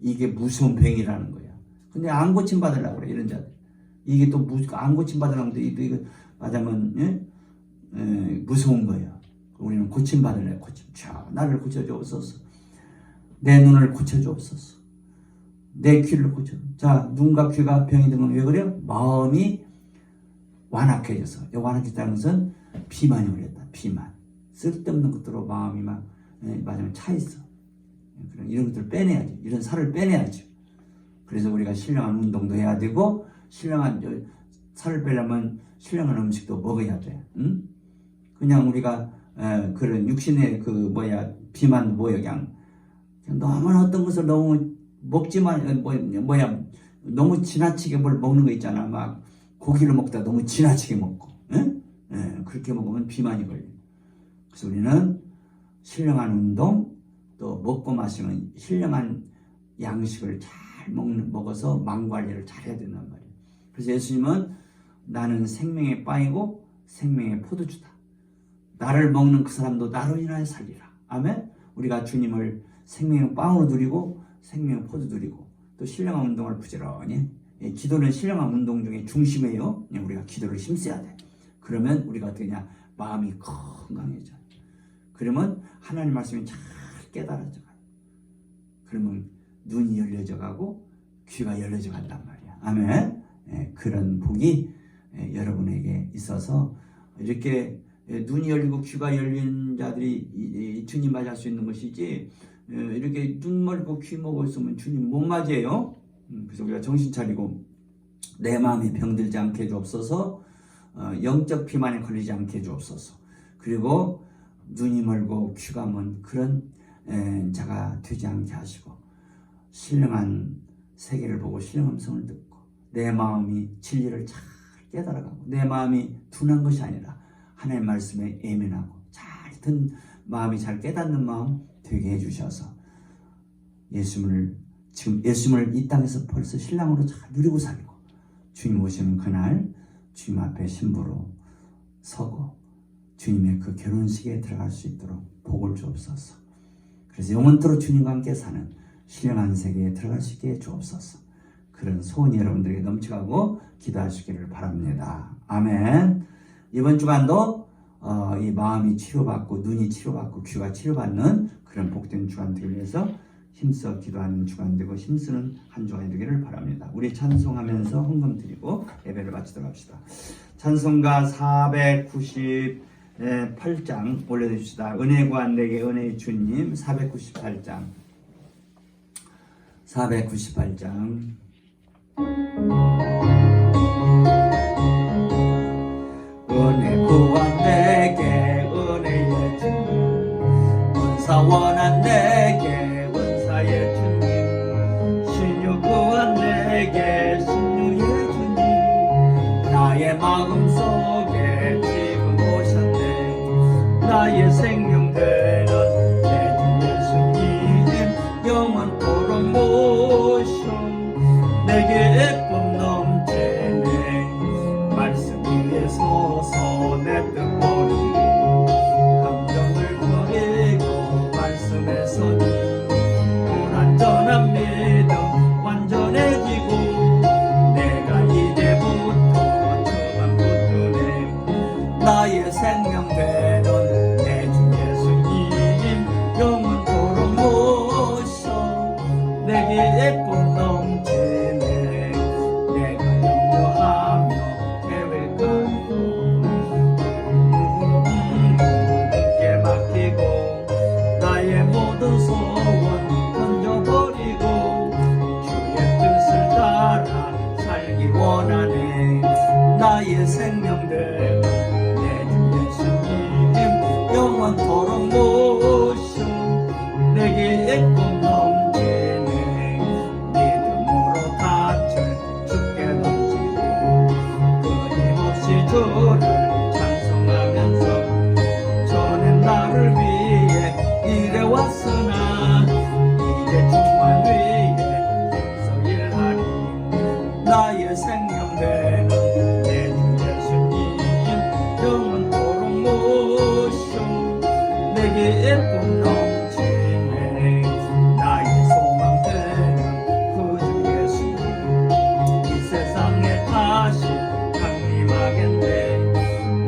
이게 무서운 병이라는 거야. 근데 안 고침 받으려고 그래, 이런 자들. 이게 또 안 고침 받으려고 해. 이거 맞으면 무서운 거야. 우리는 고침 받으려. 고침. 자, 나를 고쳐주옵소서. 내 눈을 고쳐주옵소서. 내 귀를 고쳐. 자, 눈과 귀가 병이 들면 왜 그래요? 마음이 완악해져서. 완악해졌다는 것은 비만이 걸렸다. 비만. 쓸데없는 것들로 마음이 막 맞으면 차 있어. 이런 것들을 빼내야지. 이런 살을 빼내야지. 그래서 우리가 신령한 운동도 해야 되고 신령한 살을 빼려면 신령한 음식도 먹어야 돼. 응? 그냥 우리가 그런 육신의 비만 그냥 너무나 어떤 것을 너무 먹지만 너무 지나치게 뭘 먹는 거 있잖아. 막 고기를 먹다 너무 지나치게 먹고 그렇게 먹으면 비만이 걸려. 그래서 우리는 신령한 운동 또 먹고 마시는 신령한 양식을 잘 먹어서 망 관리를 잘 해야 된단 말이에요. 그래서 예수님은 나는 생명의 빵이고 생명의 포도주다. 나를 먹는 그 사람도 나로 인하여 살리라. 아멘. 우리가 주님을 생명의 빵으로 누리고 생명의 포도 누리고 또 신령한 운동을 부지런히 기도는 신령한 운동 중에 중심이에요. 우리가 기도를 힘써야 돼. 그러면 우리가 어떻게 하냐? 마음이 건강해져. 그러면 하나님 말씀이 잘 깨달아져 가요. 그러면 눈이 열려져 가고 귀가 열려져 간단 말이야. 아멘. 그런 복이 여러분에게 있어서 이렇게 눈이 열리고 귀가 열린 자들이 주님 맞이할 수 있는 것이지 이렇게 눈 멀고 귀 먹고 있으면 주님 못 맞이해요. 그래서 우리가 정신 차리고 내 마음이 병들지 않게 해주옵소서. 영적 비만에 걸리지 않게 해주옵소서. 그리고 눈이 멀고 귀가 먼 그런 자가 되지 않게 하시고 신령한 세계를 보고 신령한 음성을 듣고 내 마음이 진리를 잘 깨달아가고 내 마음이 둔한 것이 아니라 하나님의 말씀에 예민하고 잘 든 마음이 잘 깨닫는 마음 되게 해주셔서 예수님을 이 땅에서 벌써 신랑으로 잘 누리고 살고 주님 오시는 그날 주님 앞에 신부로 서고 주님의 그 결혼식에 들어갈 수 있도록 복을 주옵소서. 그래서 영원토록 주님과 함께 사는 신령한 세계에 들어갈 수 있게 주옵소서. 그런 소원이 여러분들에게 넘쳐가고 기도하시기를 바랍니다. 아멘. 이번 주간도 이 마음이 치료받고 눈이 치료받고 귀가 치료받는 그런 복된 주간 되기 위해서 힘써 기도하는 주간 되고 힘쓰는 한 주간이 되기를 바랍니다. 우리 찬송하면서 헌금 드리고 예배를 마치도록 합시다. 찬송가 498장 올려주시다. 은혜 구한 내게 은혜의 주님. 498장 은혜 구한 내게 은혜의 주님. 은사 원한 내게 은사의 주님. 신유 구한 내게 신유의 주님. 나의 마음속에 지금 오셨네. 나의 생명 되는 내 주 예수님. 영원토록 모셔 내게 예쁨 넘치네. 말씀 위에 서서 내 뜻 버리고 감정을 버리고 말씀에 서니 불완전한 믿음 완전해지고 내가 이제부터 주만 붙드네. 나의 생명 되는 내 주 예수님 영원토록 모셔 내게 예쁨 넘치네 내가 염려하며 계획하고 주께 맡기고 나의 모든 소원 던져버리고 주의 뜻을 따라 살기 원하네 나의 생명 되는 내 주 예수님 영원토록 모셔 내게 예쁨 넘치네 믿음으로 닻을 주께 던지고 끊임없이 주를 찬송하면서 전에 나를 위해 일해왔으나 이제 주만 위해 힘써 일하리 나의 생명 되는 내 주 예수님 영원토록 모셔 내게 예쁨 넘치네 나의 소망 되는 그 주 예수님 이 세상에 다시 강림하겠네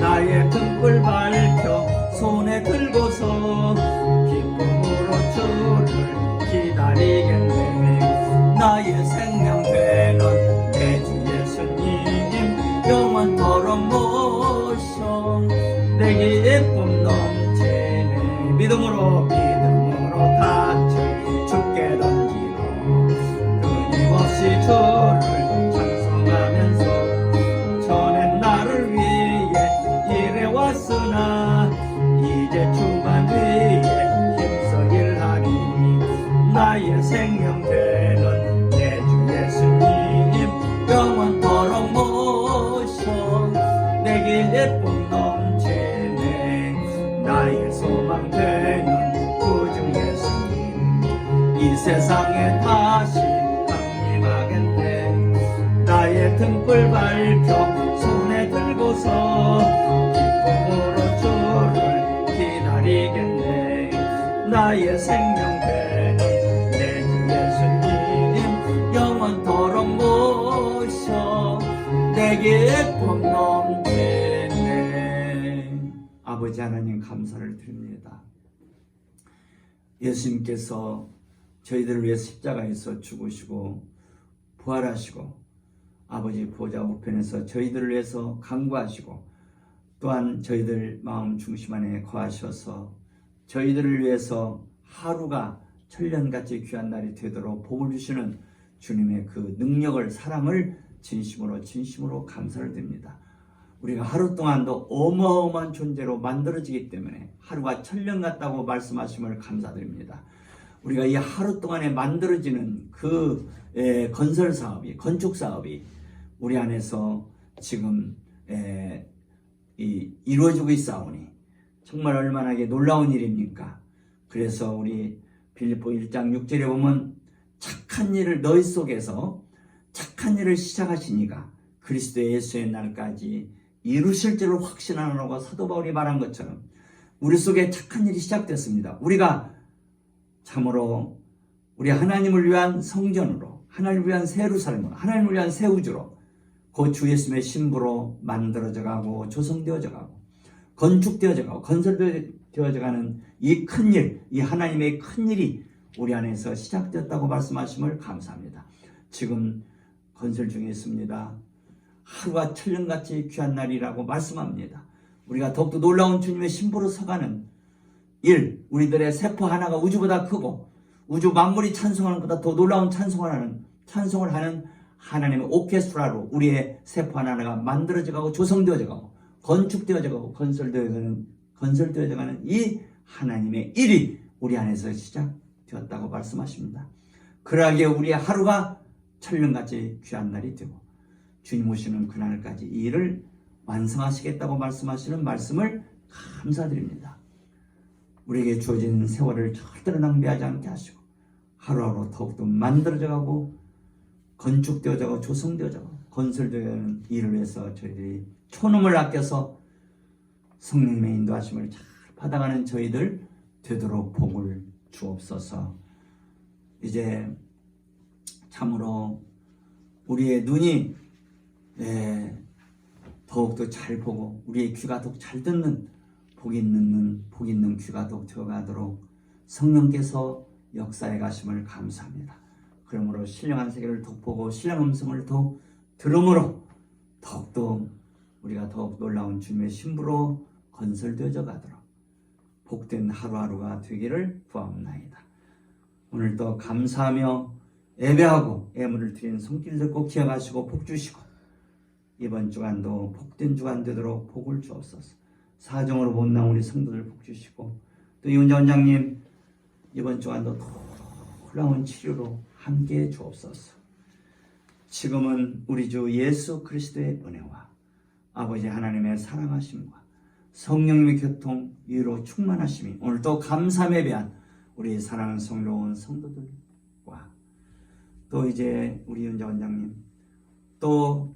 나의 등불 밝혀 손에 들고서 기쁨으로 주를 기다리겠네 나의 생명 되는 내 주 예수님 영원토록 모셔 내게 예쁨 넘치네 믿음으로 닻을 주께 던지고 끊임없이 주를 찬송하면서 전에 나를 위해 일해왔으나 이제 주만 위해 힘써 일하리 나의 생명 되는 내 주 예수님 영원토록 모셔 내게 예쁨 넘치네 나의 소망 되는 그 주 예수님 이 세상에 다시 강림하겠네 나의 등불 밝혀 손에 들고서 기쁨으로 주를 기다리겠네 나의 생명 되는 내 주 예수님 영원토록 모셔 내게 예쁨 넘치네 아버지 하나님 감사를 드립니다 예수님께서 저희들을 위해 십자가에서 죽으시고 부활하시고 아버지 보좌 우편에서 저희들을 위해서 간구하시고 또한 저희들 마음 중심 안에 거하셔서 저희들을 위해서 하루가 천년같이 귀한 날이 되도록 복을 주시는 주님의 그 능력을 사랑을 진심으로 감사를 드립니다. 우리가 하루 동안도 어마어마한 존재로 만들어지기 때문에 하루가 천년 같다고 말씀하심을 감사드립니다. 우리가 이 하루 동안에 만들어지는 그 건설 사업이 건축 사업이 우리 안에서 지금 이루어지고 있사오니 정말 얼마나 놀라운 일입니까? 그래서 우리 빌립보 1장 6절에 보면 착한 일을 너희 속에서 착한 일을 시작하시니가 그리스도 예수의 날까지 이루실 줄을 확신하노라고 사도 바울이 말한 것처럼 우리 속에 착한 일이 시작됐습니다. 우리가 참으로 우리 하나님을 위한 성전으로 하나님을 위한 새 예루살렘으로 하나님을 위한 새 우주로 그 주 예수님의 신부로 만들어져 가고 조성되어져 가고 건축되어져 가고 건설되어져 가는 이 큰일 이 하나님의 큰일이 우리 안에서 시작되었다고 말씀하심을 감사합니다. 지금 건설 중에 있습니다. 하루가 천년같이 귀한 날이라고 말씀합니다. 우리가 더욱더 놀라운 주님의 신부로 서가는 일 우리들의 세포 하나가 우주보다 크고 우주 만물이 찬송하는 것보다 더 놀라운 찬송을 하는 하나님의 오케스트라로 우리의 세포 하나가 만들어져 가고 조성되어져 가고 건축되어져 가고 건설되어져 가는 이 하나님의 일이 우리 안에서 시작되었다고 말씀하십니다. 그러하기에 우리의 하루가 천년같이 귀한 날이 되고 주님 오시는 그날까지 이 일을 완성하시겠다고 말씀하시는 말씀을 감사드립니다. 우리에게 주어진 세월을 절대로 낭비하지 않게 하시고 하루하루 더욱더 만들어져 가고 건축되어져 가고 조성되어져 가고 건설되는 일을 위해서 저희들이 초놈을 아껴서 성령님의 인도하심을 잘 받아가는 저희들 되도록 복을 주옵소서. 이제 참으로 우리의 눈이 더욱더 잘 보고 우리의 귀가 더욱 잘 듣는 복 있는 귀가 더욱 되어가도록 성령께서 역사에 가심을 감사합니다. 그러므로 신령한 세계를 돋보고 신령 음성을 더욱 들음으로 더욱더 우리가 더욱 놀라운 주님의 신부로 건설되어져 가도록 복된 하루하루가 되기를 구하옵나이다. 오늘도 감사하며 예배하고 예물을 드리는 손길들 꼭 기억하시고 복 주시고 이번 주간도 복된 주간 되도록 복을 주옵소서. 사정으로 못난 우리 성도들 복 주시고 또 이훈자 원장님 이번 주간도 놀라운 치료로 함께해 주옵소서. 지금은 우리 주 예수 그리스도의 은혜와 아버지 하나님의 사랑하심과 성령님의 교통 위로 충만하심이 오늘도 감사함에 예배한 우리 사랑하는 성로운 성도들과 또 이제 우리 이훈자 원장님 또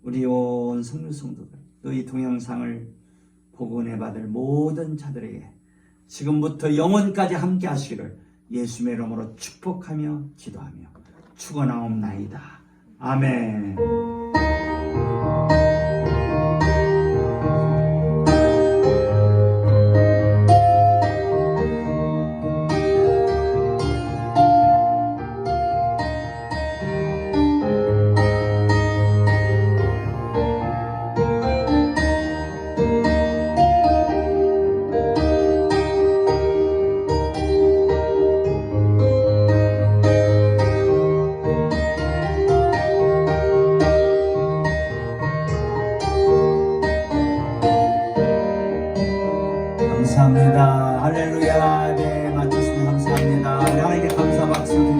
우리 온 성도 성도들 또 이 동영상을 보고 은혜 받을 모든 자들에게 지금부터 영원까지 함께 하시기를 예수의 이름으로 축복하며 기도하며 축원하옵나이다. 아멘. 감사합니다. 할렐루야. 네, 마쳤습니다. 감사합니다. 우리 하나님께 감사 박수